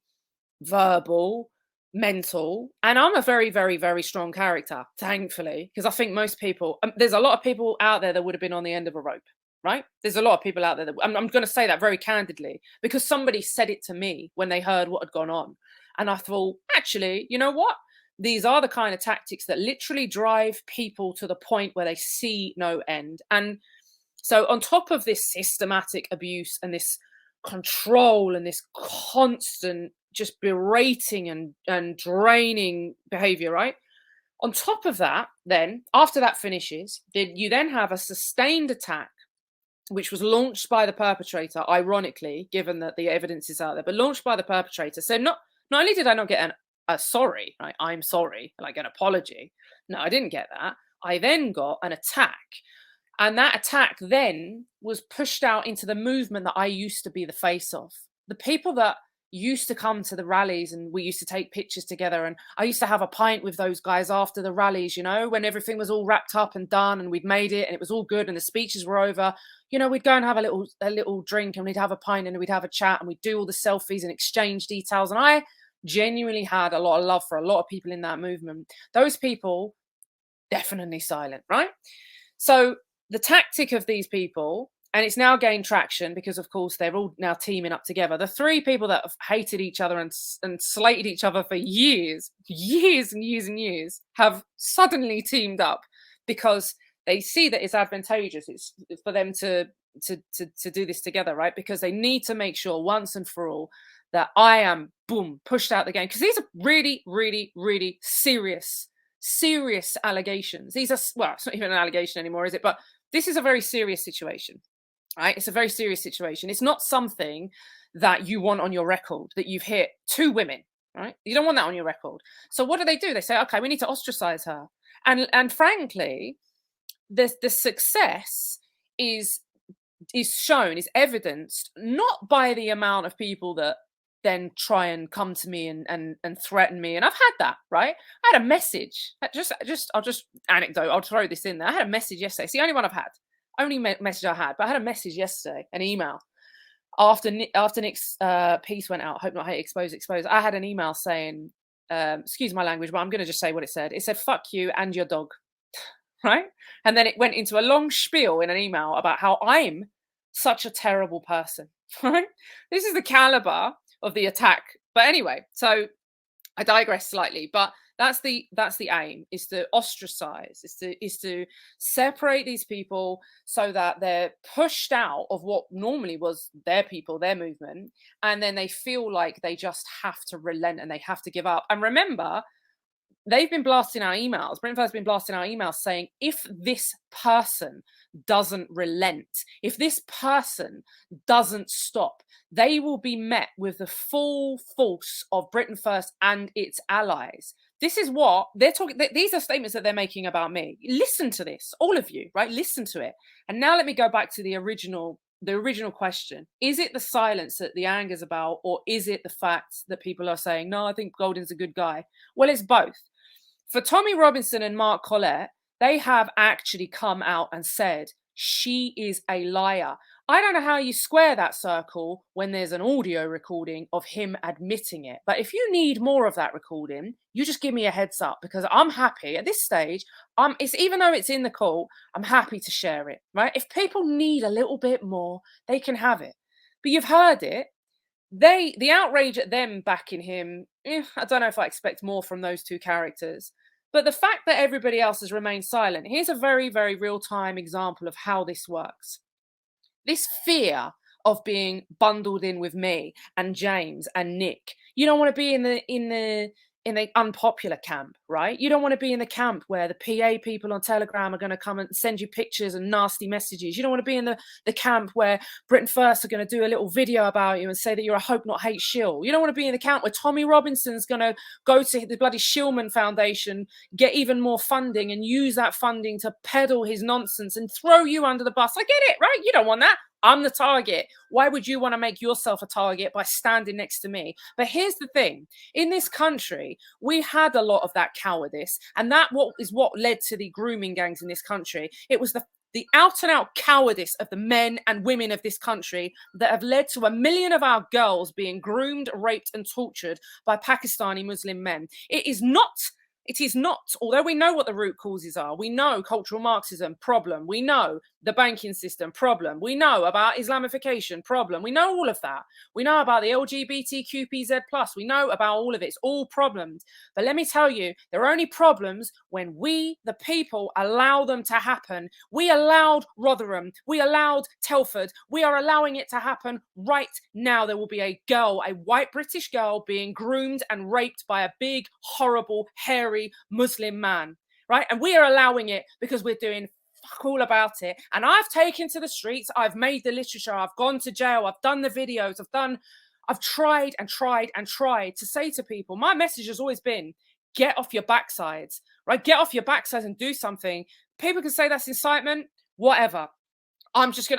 verbal, mental. And I'm a very, very, very strong character, thankfully, because I think most people, there's a lot of people out there that would have been on the end of a rope, right? There's a lot of people out there that I'm going to say that very candidly, because somebody said it to me when they heard what had gone on, and I thought, actually, you know what? These are the kind of tactics that literally drive people to the point where they see no end. And so on top of this systematic abuse and this control and this constant just berating and draining behavior, right? On top of that, then, after that finishes, you then have a sustained attack, which was launched by the perpetrator, ironically, given that the evidence is out there, but launched by the perpetrator. So not only did I not get a sorry, right? I'm sorry, like an apology. No, I didn't get that. I then got an attack. And that attack then was pushed out into the movement that I used to be the face of. The people that used to come to the rallies and we used to take pictures together, and I used to have a pint with those guys after the rallies, you know, when everything was all wrapped up and done and we'd made it and it was all good and the speeches were over, you know, we'd go and have a little drink and we'd have a pint and we'd have a chat and we'd do all the selfies and exchange details. And I genuinely had a lot of love for a lot of people in that movement. Those people definitely silent, right? So the tactic of these people, and it's now gained traction because, of course, they're all now teaming up together. The three people that have hated each other and slated each other for years and years, have suddenly teamed up because they see that it's advantageous. It's for them to do this together, right? Because they need to make sure once and for all that I am, boom, pushed out the game. Because these are really, really, really serious allegations. These are, well, it's not even an allegation anymore, is it? But this is a very serious situation, right? It's a very serious situation. It's not something that you want on your record, that you've hit 2 women, right? You don't want that on your record. So what do? They say, okay, we need to ostracize her. And frankly, the success is shown, is evidenced not by the amount of people that then try and come to me and threaten me. And I've had that, right? I had a message, I'll just anecdote, I'll throw this in there. I had a message yesterday. It's the only one I've had, only message I had, but I had a message yesterday, an email. After Nick's piece went out, Hope Not Hate, Expose. I had an email saying, excuse my language, but I'm going to just say what it said. It said, fuck you and your dog, right? And then it went into a long spiel in an email about how I'm such a terrible person, right? This is the caliber of the attack. But anyway, so I digress slightly, but that's the aim, is to ostracize, is to separate these people so that they're pushed out of what normally was their people, their movement, and then they feel like they just have to relent and they have to give up. And remember, they've been blasting our emails. Britain's been blasting our emails saying, if this person doesn't relent, if this person doesn't stop, they will be met with the full force of Britain First and its allies. This is what they're talking. These are statements that they're making about me. Listen to this, all of you, right? Listen to it. And now let me go back to the original question. Is it the silence that the anger's about, or is it the fact that people are saying, no, I think Golding's a good guy? Well, it's both. For Tommy Robinson and Mark Collett, they have actually come out and said, she is a liar. I don't know how you square that circle when there's an audio recording of him admitting it. But if you need more of that recording, you just give me a heads up, because I'm happy at this stage. It's even though it's in the call, I'm happy to share it, right? If people need a little bit more, they can have it. But you've heard it. The outrage at them backing him, I don't know if I expect more from those two characters. But the fact that everybody else has remained silent, here's a very, very real-time example of how this works. This fear of being bundled in with me and James and Nick. You don't want to be in in the unpopular camp, right? You don't want to be in the camp where the PA people on Telegram are going to come and send you pictures and nasty messages. You don't want to be in the camp where Britain First are going to do a little video about you and say that you're a hope not hate shill. You don't want to be in the camp where Tommy Robinson's going to go to the bloody Shillman Foundation, get even more funding and use that funding to peddle his nonsense and throw you under the bus. I get it, right? You don't want that. I'm the target. Why would you want to make yourself a target by standing next to me? But here's the thing. In this country, we had a lot of that cowardice. And that is what led to the grooming gangs in this country. It was the out and out cowardice of the men and women of this country that have led to 1 million of our girls being groomed, raped and tortured by Pakistani Muslim men. It is not, although we know what the root causes are, we know cultural Marxism, problem. We know the banking system, problem. We know about Islamification, problem. We know all of that. We know about the LGBTQPZ+. We know about all of it. It's all problems. But let me tell you, there are only problems when we, the people, allow them to happen. We allowed Rotherham. We allowed Telford. We are allowing it to happen right now. There will be a girl, a white British girl, being groomed and raped by a big, horrible, hairy Muslim man, right? And we are allowing it because we're doing fuck all about it. And I've taken to the streets, I've made the literature, I've gone to jail, I've done the videos, I've tried and tried and tried to say to people, my message has always been, get off your backsides, right? Get off your backsides and do something. People can say that's incitement, whatever. I'm just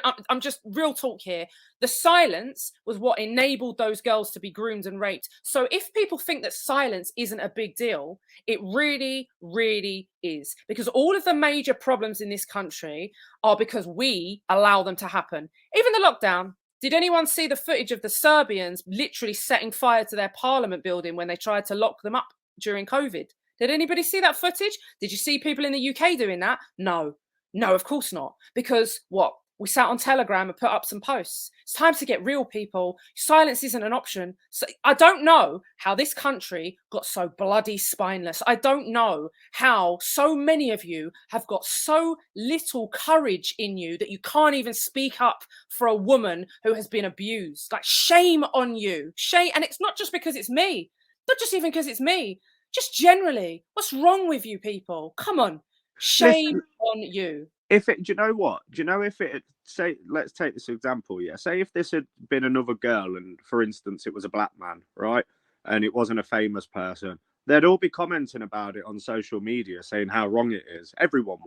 real talk here. The silence was what enabled those girls to be groomed and raped. So if people think that silence isn't a big deal, it really, really is. Because all of the major problems in this country are because we allow them to happen. Even the lockdown. Did anyone see the footage of the Serbians literally setting fire to their parliament building when they tried to lock them up during COVID? Did anybody see that footage? Did you see people in the UK doing that? No, of course not. Because what? We sat on Telegram and put up some posts. It's time to get real, people. Silence isn't an option. So I don't know how this country got so bloody spineless. I don't know how so many of you have got so little courage in you that you can't even speak up for a woman who has been abused. Like, shame on you. Shame. And it's not just because it's me. Not just even because it's me. Just generally. What's wrong with you people? Come on. Shame on you. Do you know what? Do you know if it, say, let's take this example, yeah. Say if this had been another girl and, for instance, it was a black man, right? And it wasn't a famous person, they'd all be commenting about it on social media, saying how wrong it is. Everyone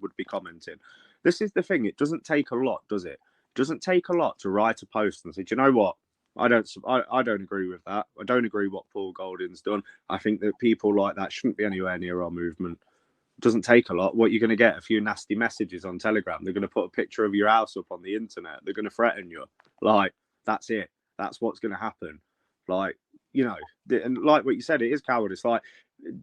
would be commenting. This is the thing. It doesn't take a lot, does it? It doesn't take a lot to write a post and say, do you know what? I don't agree with that. I don't agree what Paul Golding's done. I think that people like that shouldn't be anywhere near our movement. Doesn't take a lot. What you're going to get, a few nasty messages on Telegram. They're going to put a picture of your house up on the internet. They're going to threaten you. Like, that's it. That's what's going to happen. Like, you know, and like what you said, it is cowardice. Like,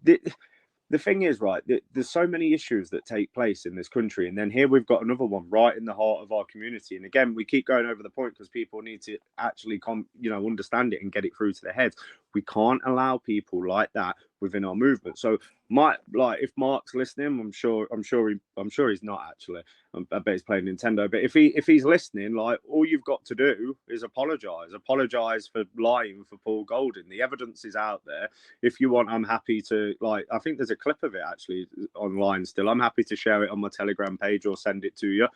the thing is, right, there's so many issues that take place in this country. And then here we've got another one right in the heart of our community. And again, we keep going over the point because people need to actually, understand it and get it through to their heads. We can't allow people like that within our movement. So if Mark's listening, I'm sure he's not actually. I bet he's playing Nintendo. But if he's listening, like, all you've got to do is apologize for lying for Paul Golding. The evidence is out there. If you want, I'm happy to, like, I think there's a clip of it actually online still. I'm happy to share it on my Telegram page or send it to you.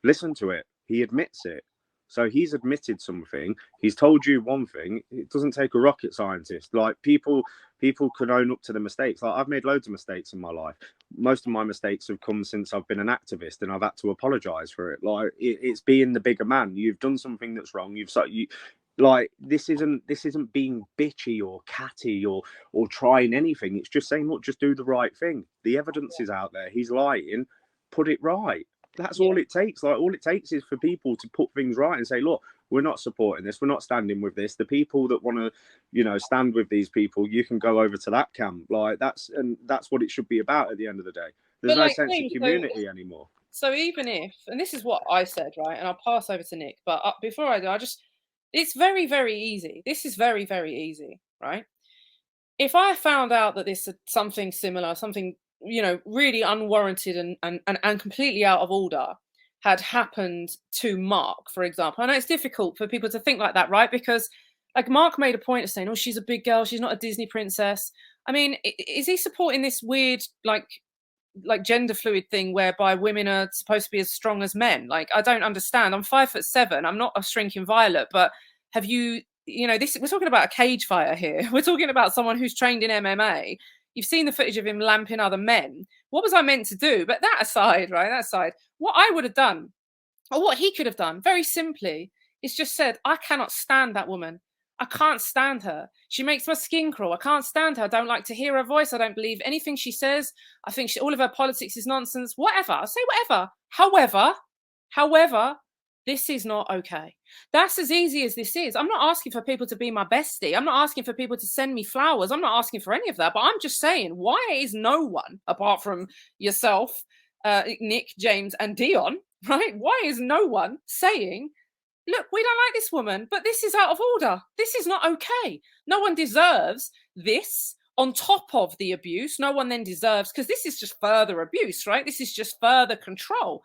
Listen to it. He admits it. So he's admitted something. He's told you one thing. It doesn't take a rocket scientist. Like, people can own up to the mistakes. Like, I've made loads of mistakes in my life. Most of my mistakes have come since I've been an activist and I've had to apologize for it. Like, it's being the bigger man. You've done something that's wrong. This isn't being bitchy or catty or trying anything. It's just saying, look, just do the right thing. The evidence is out there. He's lying. Put it right. That's all it takes. Like, all it takes is for people to put things right and say, look, we're not supporting this. We're not standing with this. The people that want to, stand with these people, you can go over to that camp. Like, that's what it should be about at the end of the day. There's no sense of community anymore. So even if, and this is what I said, right? And I'll pass over to Nick, but before I do, it's very, very easy. This is very, very easy, right? If I found out that this is something similar, something really unwarranted and completely out of order had happened to Mark, for example. I know it's difficult for people to think like that, right? Because Like Mark made a point of saying, "Oh, she's a big girl. She's not a Disney princess." I mean, is he supporting this weird like gender fluid thing whereby women are supposed to be as strong as men? Like, I don't understand. I'm 5'7". I'm not a shrinking violet, but have you, this, we're talking about a cage fighter here. We're talking about someone who's trained in MMA. You've seen the footage of him lamping other men. What was I meant to do? But that aside, what I would have done, or what he could have done, very simply, is just said, I cannot stand that woman. I can't stand her. She makes my skin crawl. I can't stand her. I don't like to hear her voice. I don't believe anything she says. I think all of her politics is nonsense. Whatever. I'll say whatever. However, this is not okay. That's as easy as this is. I'm not asking for people to be my bestie. I'm not asking for people to send me flowers. I'm not asking for any of that. But I'm just saying, why is no one, apart from yourself, Nick, James, and Dion, right? Why is no one saying, look, we don't like this woman, but this is out of order. This is not okay. No one deserves this on top of the abuse. No one then deserves, because this is just further abuse, right? This is just further control.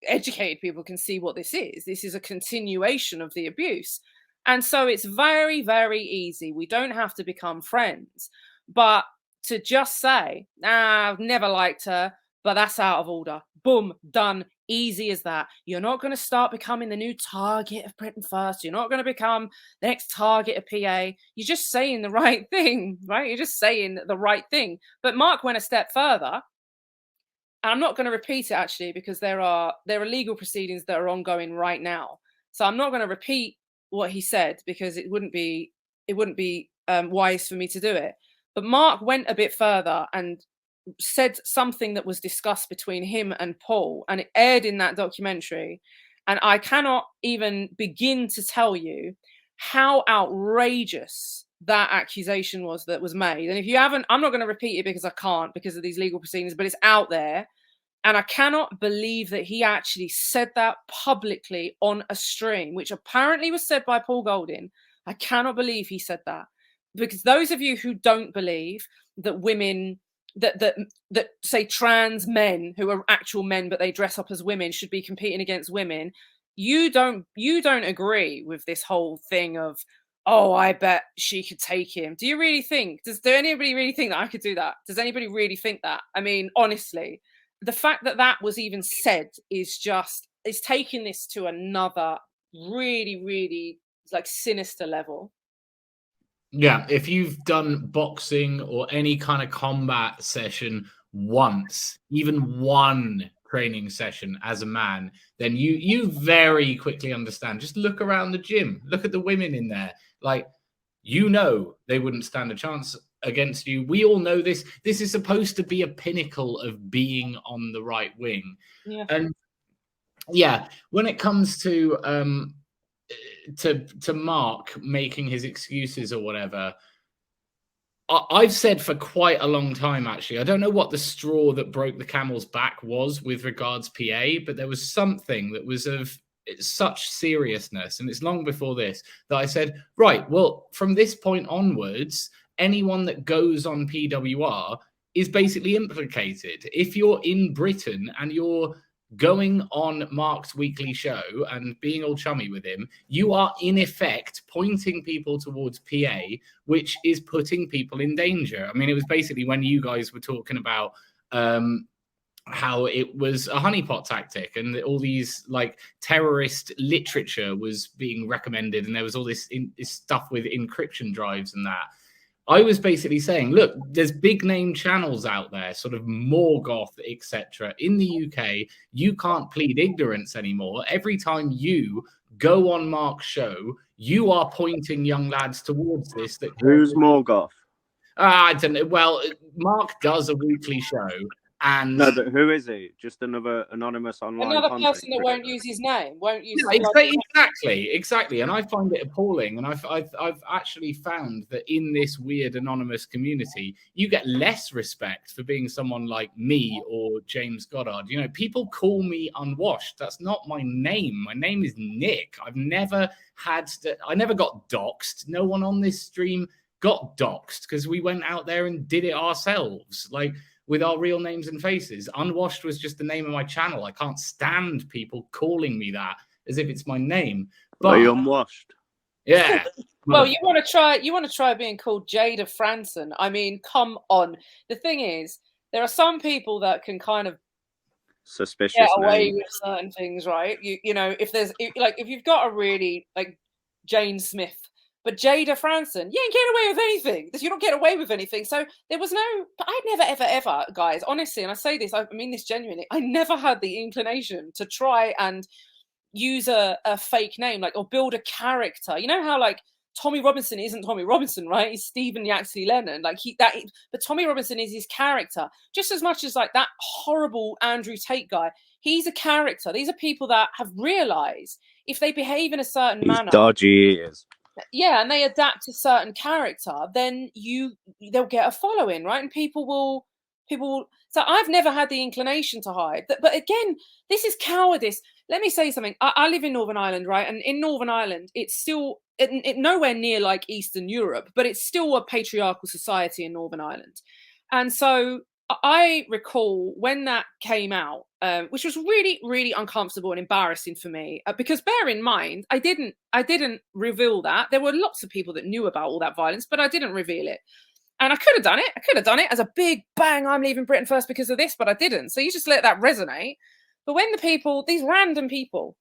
Educated people can see what this is. This is a continuation of the abuse. And so it's very, very easy. We don't have to become friends. But to just say, I've never liked her, but that's out of order. Boom, done. Easy as that. You're not going to start becoming the new target of Britain First. You're not going to become the next target of PA. You're just saying the right thing, right? You're just saying the right thing. But Mark went a step further. And I'm not going to repeat it, actually, because there are legal proceedings that are ongoing right now. So I'm not going to repeat what he said because it wouldn't be wise for me to do it. But Mark went a bit further and said something that was discussed between him and Paul, and it aired in that documentary. And I cannot even begin to tell you how outrageous that accusation was that was made. And if you haven't, I'm not going to repeat it because I can't, because of these legal proceedings, but it's out there. And I cannot believe that he actually said that publicly on a stream, which apparently was said by Paul Golding. I cannot believe he said that. Because those of you who don't believe that women, that say trans men who are actual men but they dress up as women should be competing against women, you don't agree with this whole thing of, oh, I bet she could take him. Do you really think? Does anybody really think that I could do that? Does anybody really think that? I mean, honestly, the fact that that was even said is taking this to another really, really like sinister level. Yeah, if you've done boxing or any kind of combat session once, even one training session as a man, then you very quickly understand. Just look around the gym. Look at the women in there. Like, they wouldn't stand a chance against you. We all know this. This is supposed to be a pinnacle of being on the right wing. Yeah. And yeah, when it comes to Mark making his excuses or whatever, I've said for quite a long time, actually, I don't know what the straw that broke the camel's back was with regards PA, but there was something that was of such seriousness, and it's long before this, that I said, right, well, from this point onwards, anyone that goes on PWR is basically implicated. If you're in Britain and you're going on Mark's weekly show and being all chummy with him, you are in effect pointing people towards PA, which is putting people in danger. I mean, it was basically when you guys were talking about how it was a honeypot tactic and all these like terrorist literature was being recommended, and there was all this stuff with encryption drives and that. I was basically saying, look, there's big name channels out there, sort of Morgoth, etc. In the UK, you can't plead ignorance anymore. Every time you go on Mark's show, you are pointing young lads towards this. Who's Morgoth? I don't know. Well, Mark does a weekly show. And no, but who is he? Just another anonymous online person that won't use his name, won't use. Exactly. And I find it appalling. And I've actually found that in this weird anonymous community, you get less respect for being someone like me or James Goddard. You know, people call me unwashed. That's not my name. My name is Nick. I never got doxxed. No one on this stream got doxxed because we went out there and did it ourselves. Like, with our real names and faces. Unwashed was just the name of my channel. I can't stand people calling me that as if it's my name. But are you unwashed? Yeah. Well, you want to try being called Jayda Franson. I mean, come on. The thing is, there are some people that can kind of suspicious get away name. with certain things, right? You know, if you've got a really like Jane Smith, but Jayda Franson, you ain't getting away with anything. You don't get away with anything. So there was no. But I never, ever, guys, honestly, and I say this, I mean this genuinely. I never had the inclination to try and use a fake name, like, or build a character. You know how like Tommy Robinson isn't Tommy Robinson, right? He's Stephen Yaxley Lennon. Like but Tommy Robinson is his character just as much as like that horrible Andrew Tate guy. He's a character. These are people that have realized if they behave in a certain manner, dodgy ears. Yeah, and they adapt to certain character, then they'll get a following, right? And people will. So I've never had the inclination to hide, but again, this is cowardice. Let me say something. I live in Northern Ireland, right? And in Northern Ireland, it's still nowhere near like Eastern Europe, but it's still a patriarchal society in Northern Ireland. And so I recall when that came out, which was really, really uncomfortable and embarrassing for me, because bear in mind, I didn't reveal that. There were lots of people that knew about all that violence, but I didn't reveal it. And I could have done it. I could have done it as a big bang, I'm leaving Britain first because of this, but I didn't. So you just let that resonate. But when the people, these random people,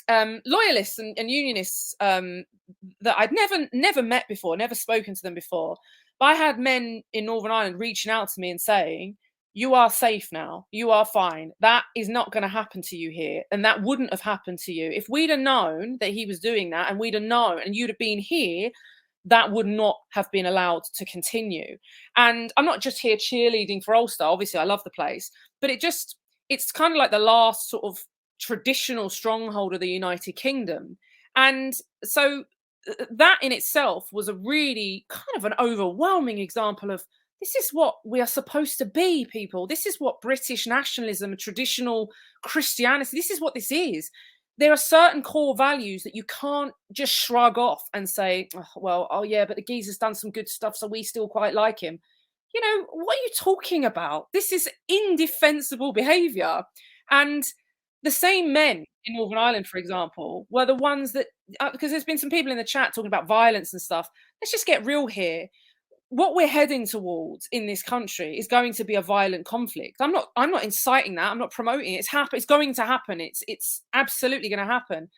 loyalists and unionists that I'd never met before, never spoken to them before, but I had men in Northern Ireland reaching out to me and saying, you are safe now. You are fine. That is not going to happen to you here. And that wouldn't have happened to you. If we'd have known that he was doing that and we'd have known and you'd have been here, that would not have been allowed to continue. And I'm not just here cheerleading for Ulster. Obviously, I love the place. But it's kind of like the last sort of traditional stronghold of the United Kingdom. And so that in itself was a really kind of an overwhelming example of this is what we are supposed to be, people. This is what British nationalism, traditional Christianity, this is what this is. There are certain core values that you can't just shrug off and say, oh yeah, but the geezer's done some good stuff, so we still quite like him. You know, what are you talking about? This is indefensible behaviour. And the same men in Northern Ireland, for example, were the ones that, because there's been some people in the chat talking about violence and stuff. Let's just get real here. What we're heading towards in this country is going to be a violent conflict. I'm not inciting that. I'm not promoting it. It's going to happen. It's absolutely going to happen.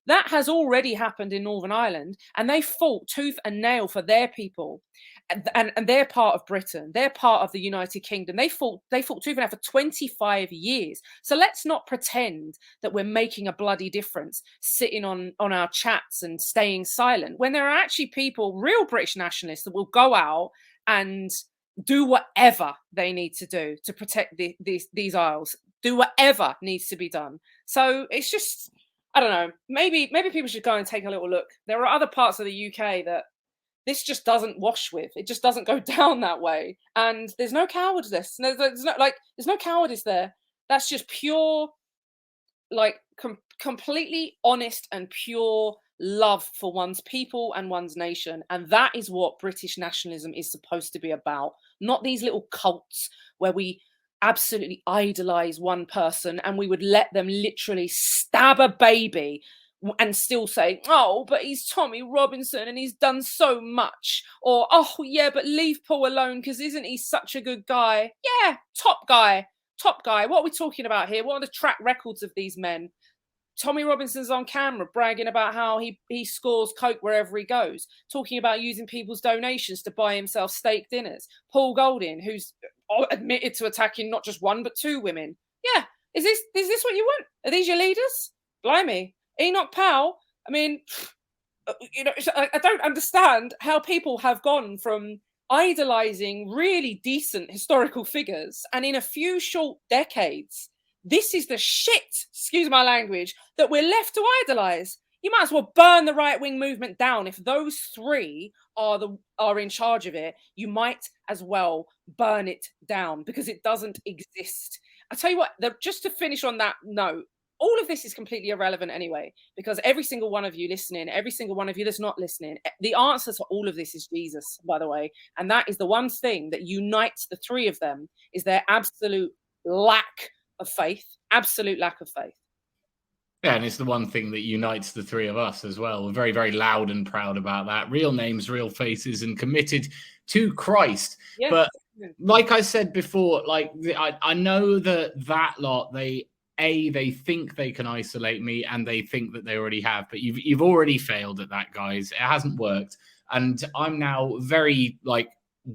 That has already happened in Northern Ireland, and they fought tooth and nail for their people, and they're part of Britain. They're part of the United Kingdom. They fought tooth and nail for 25 years. So let's not pretend that we're making a bloody difference sitting on our chats and staying silent when there are actually people, real British nationalists, that will go out and do whatever they need to do to protect these isles. Do whatever needs to be done. So it's just, I don't know, maybe people should go and take a little look. There are other parts of the UK that this just doesn't wash with. It just doesn't go down that way. And there's no cowardice. There's no cowardice there. That's just pure, like, completely honest and pure love for one's people and one's nation. And that is what British nationalism is supposed to be about. Not these little cults where we absolutely idolize one person and we would let them literally stab a baby and still say, oh, but he's Tommy Robinson and he's done so much. Or, oh, yeah, but leave Paul alone because isn't he such a good guy? Yeah, top guy. What are we talking about here? What are the track records of these men? Tommy Robinson's on camera bragging about how he scores coke wherever he goes, talking about using people's donations to buy himself steak dinners. Paul Golding, who's admitted to attacking not just one but two women. Yeah, is this what you want? Are these your leaders? Blimey. Enoch Powell, I mean, you know, I don't understand how people have gone from idolizing really decent historical figures, and in a few short decades, this is the shit, excuse my language, that we're left to idolize. You might as well burn the right-wing movement down. If those three are in charge of it, you might as well burn it down because it doesn't exist. I tell you what, just to finish on that note, all of this is completely irrelevant anyway, because every single one of you listening, every single one of you that's not listening, the answer to all of this is Jesus, by the way. And that is the one thing that unites the three of them, is their absolute lack of faith, absolute lack of faith. Yeah, and it's the one thing that unites the three of us as well. We're very, very loud and proud about that. Real names, real faces, and committed to Christ. Yeah. But like I said before, like I know that lot, they think they can isolate me, and they think that they already have. But you've already failed at that, guys. It hasn't worked, and I'm now very like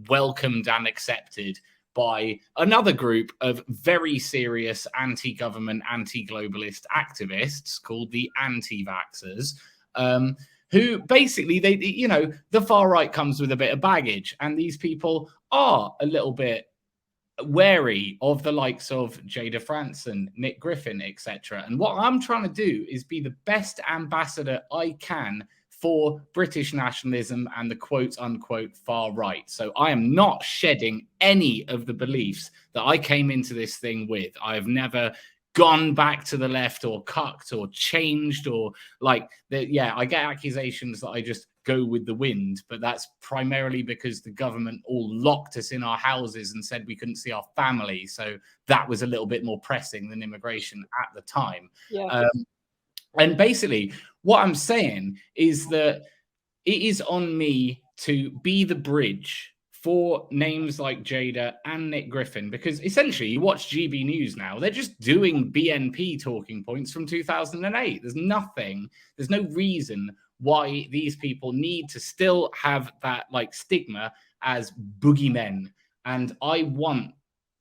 welcomed and accepted by another group of very serious anti-government, anti-globalist activists called the anti-vaxxers, who basically, the far right comes with a bit of baggage, and these people are a little bit wary of the likes of Jayda Franson, Nick Griffin, etc. And what I'm trying to do is be the best ambassador I can for British nationalism and the quote unquote far right. So I am not shedding any of the beliefs that I came into this thing with. I have never gone back to the left or cucked or changed or I get accusations that I just go with the wind, but that's primarily because the government all locked us in our houses and said we couldn't see our family. So that was a little bit more pressing than immigration at the time. Yeah. And basically, what I'm saying is that it is on me to be the bridge for names like Jayda and Nick Griffin, because essentially you watch GB News now, they're just doing BNP talking points from 2008. There's no reason why these people need to still have that like stigma as boogeymen. And I want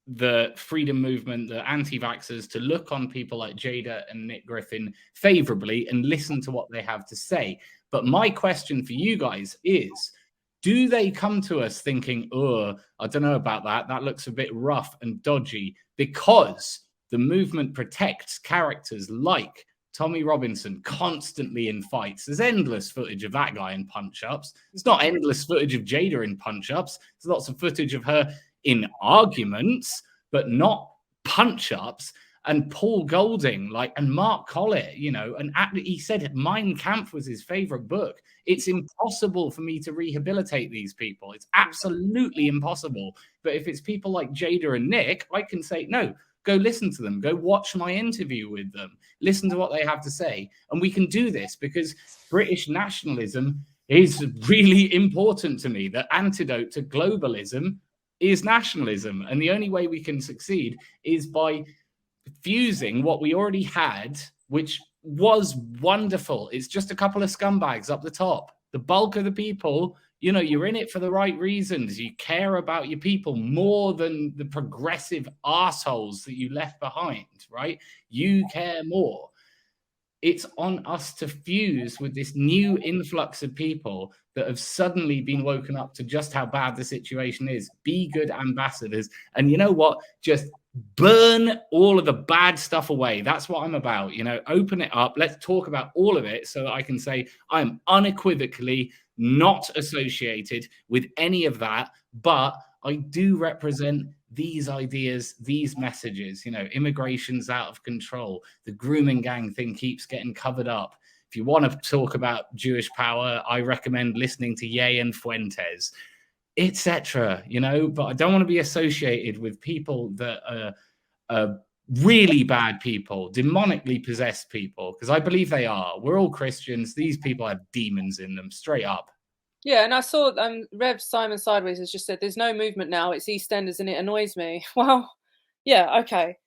the freedom movement, the anti-vaxxers, to look on people like Jayda and Nick Griffin favorably and listen to what they have to say. But my question for you guys is, do they come to us thinking, oh, I don't know about that. That looks a bit rough and dodgy, because the movement protects characters like Tommy Robinson constantly in fights. There's endless footage of that guy in punch-ups. There's not endless footage of Jayda in punch-ups. There's lots of footage of her in arguments, but not punch-ups. And Paul Golding, and Mark Collett, and he said Mein Kampf was his favorite book. It's impossible for me to rehabilitate these people. It's absolutely impossible. But if it's people like Jayda and Nick, I can say, no, go listen to them. Go watch my interview with them. Listen to what they have to say. And we can do this because British nationalism is really important to me. The antidote to globalism is nationalism. And the only way we can succeed is by fusing what we already had, which was wonderful. It's just a couple of scumbags up the top. The bulk of the people, you're in it for the right reasons. You care about your people more than the progressive assholes that you left behind, right? You care more. It's on us to fuse with this new influx of people that have suddenly been woken up to just how bad the situation is. Be good ambassadors. And you know what? Just burn all of the bad stuff away. That's what I'm about. Open it up. Let's talk about all of it so that I can say I'm unequivocally not associated with any of that, but I do represent these ideas, these messages. Immigration's out of control. The grooming gang thing keeps getting covered up. If you want to talk about Jewish power, I recommend listening to Ye and Fuentes, etc. But I don't want to be associated with people that are really bad people, demonically possessed people, because I believe they are. We're all Christians. These people have demons in them, straight up. Yeah, and I saw Rev Simon Sideways has just said there's no movement now. It's EastEnders and it annoys me. Well, yeah, okay.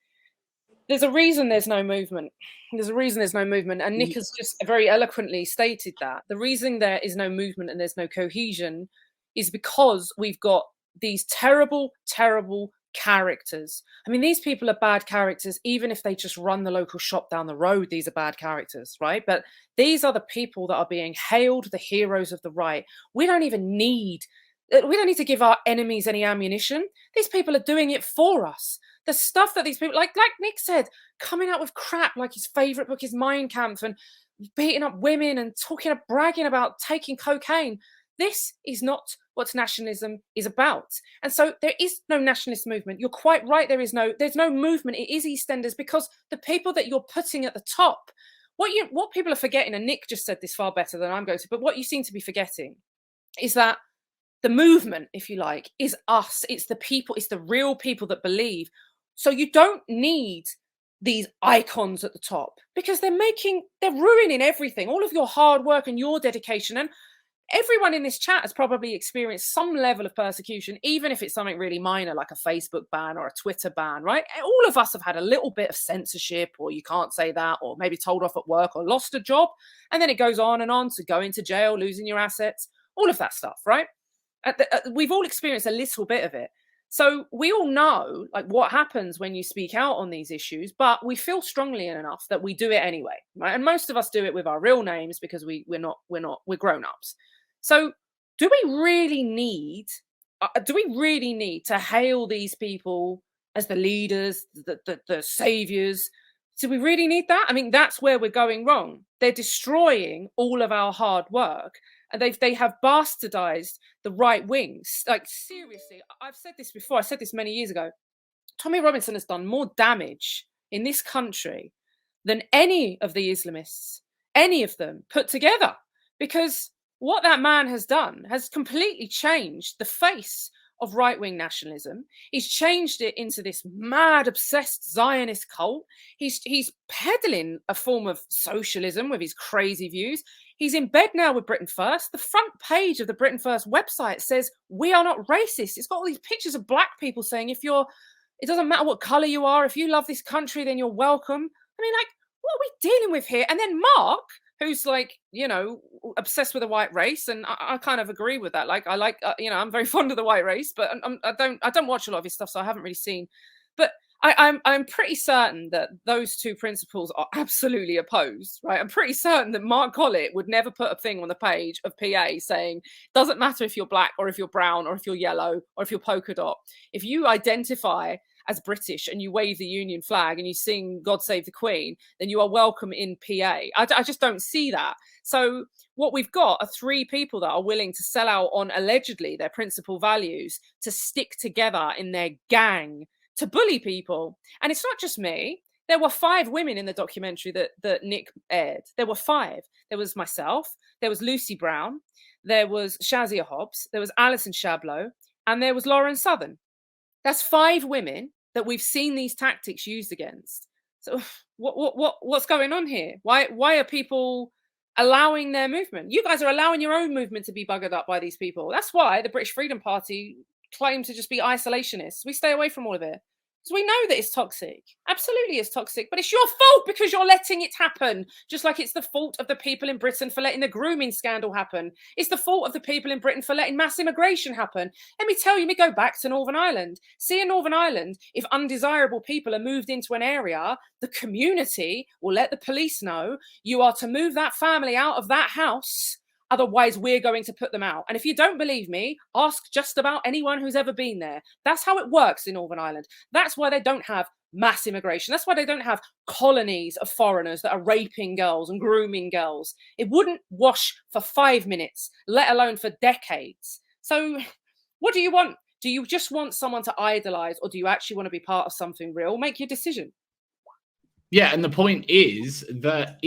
There's a reason there's no movement. There's a reason there's no movement. And Nick has just very eloquently stated that. The reason there is no movement and there's no cohesion is because we've got these terrible, terrible characters. I mean, these people are bad characters, even if they just run the local shop down the road. These are bad characters, right? But these are the people that are being hailed the heroes of the right. We don't need to give our enemies any ammunition. These people are doing it for us. The stuff that these people, like Nick said, coming out with crap like his favorite book is Mein Kampf and beating up women and bragging about taking cocaine. This is not what nationalism is about. And so there is no nationalist movement. You're quite right. There's no movement. It is EastEnders, because the people that you're putting at the top, what people are forgetting, and Nick just said this far better than I'm going to, but what you seem to be forgetting is that the movement, if you like, is us. It's the people. It's the real people that believe. So you don't need these icons at the top, because they're ruining everything, all of your hard work and your dedication. And everyone in this chat has probably experienced some level of persecution, even if it's something really minor, like a Facebook ban or a Twitter ban, right? All of us have had a little bit of censorship, or you can't say that, or maybe told off at work, or lost a job. And then it goes on and on to going to jail, losing your assets, all of that stuff, right? We've all experienced a little bit of it. So we all know like what happens when you speak out on these issues, but we feel strongly enough that we do it anyway, right? And most of us do it with our real names because we're grown-ups. So do we really need to hail these people as the leaders, the saviors? Do we really need that? I mean, that's where we're going wrong. They're destroying all of our hard work. And they have bastardized the right wings. Like, seriously, I've said this before. I said this many years ago. Tommy Robinson has done more damage in this country than any of the Islamists, any of them put together. Because what that man has done has completely changed the face of right-wing nationalism. He's changed it into this mad, obsessed Zionist cult. He's peddling a form of socialism with his crazy views. He's in bed now with Britain First. The front page of the Britain First website says, "We are not racist." It's got all these pictures of black people saying, it doesn't matter what color you are, if you love this country, then you're welcome. I mean, like, what are we dealing with here? And then Mark, who's like, obsessed with the white race, and I kind of agree with that. Like, I'm very fond of the white race, but I don't watch a lot of his stuff, so I haven't really seen. But I'm pretty certain that those two principles are absolutely opposed, right? I'm pretty certain that Mark Collett would never put a thing on the page of PA saying, doesn't matter if you're black or if you're brown or if you're yellow or if you're polka dot. If you identify as British and you wave the Union flag and you sing God Save the Queen, then you are welcome in PA. I just don't see that. So what we've got are three people that are willing to sell out on allegedly their principal values to stick together in their gang to bully people. And it's not just me. There were 5 women in the documentary that Nick aired. There were 5. There was myself, there was Lucy Brown, there was Shazia Hobbs, there was Alison Shablow, and there was Lauren Southern. That's 5 women that we've seen these tactics used against. So what's going on here? Why are people allowing their movement? You guys are allowing your own movement to be buggered up by these people. That's why the British Freedom Party claim to just be isolationists. We stay away from all of it. Because we know that it's toxic. Absolutely it's toxic. But it's your fault because you're letting it happen. Just like it's the fault of the people in Britain for letting the grooming scandal happen. It's the fault of the people in Britain for letting mass immigration happen. Let me tell you, we go back to Northern Ireland. See, in Northern Ireland, if undesirable people are moved into an area, the community will let the police know you are to move that family out of that house. Otherwise, we're going to put them out. And if you don't believe me, ask just about anyone who's ever been there. That's how it works in Northern Ireland. That's why they don't have mass immigration. That's why they don't have colonies of foreigners that are raping girls and grooming girls. It wouldn't wash for 5 minutes, let alone for decades. So what do you want? Do you just want someone to idolize, or do you actually want to be part of something real? Make your decision. Yeah, and the point is that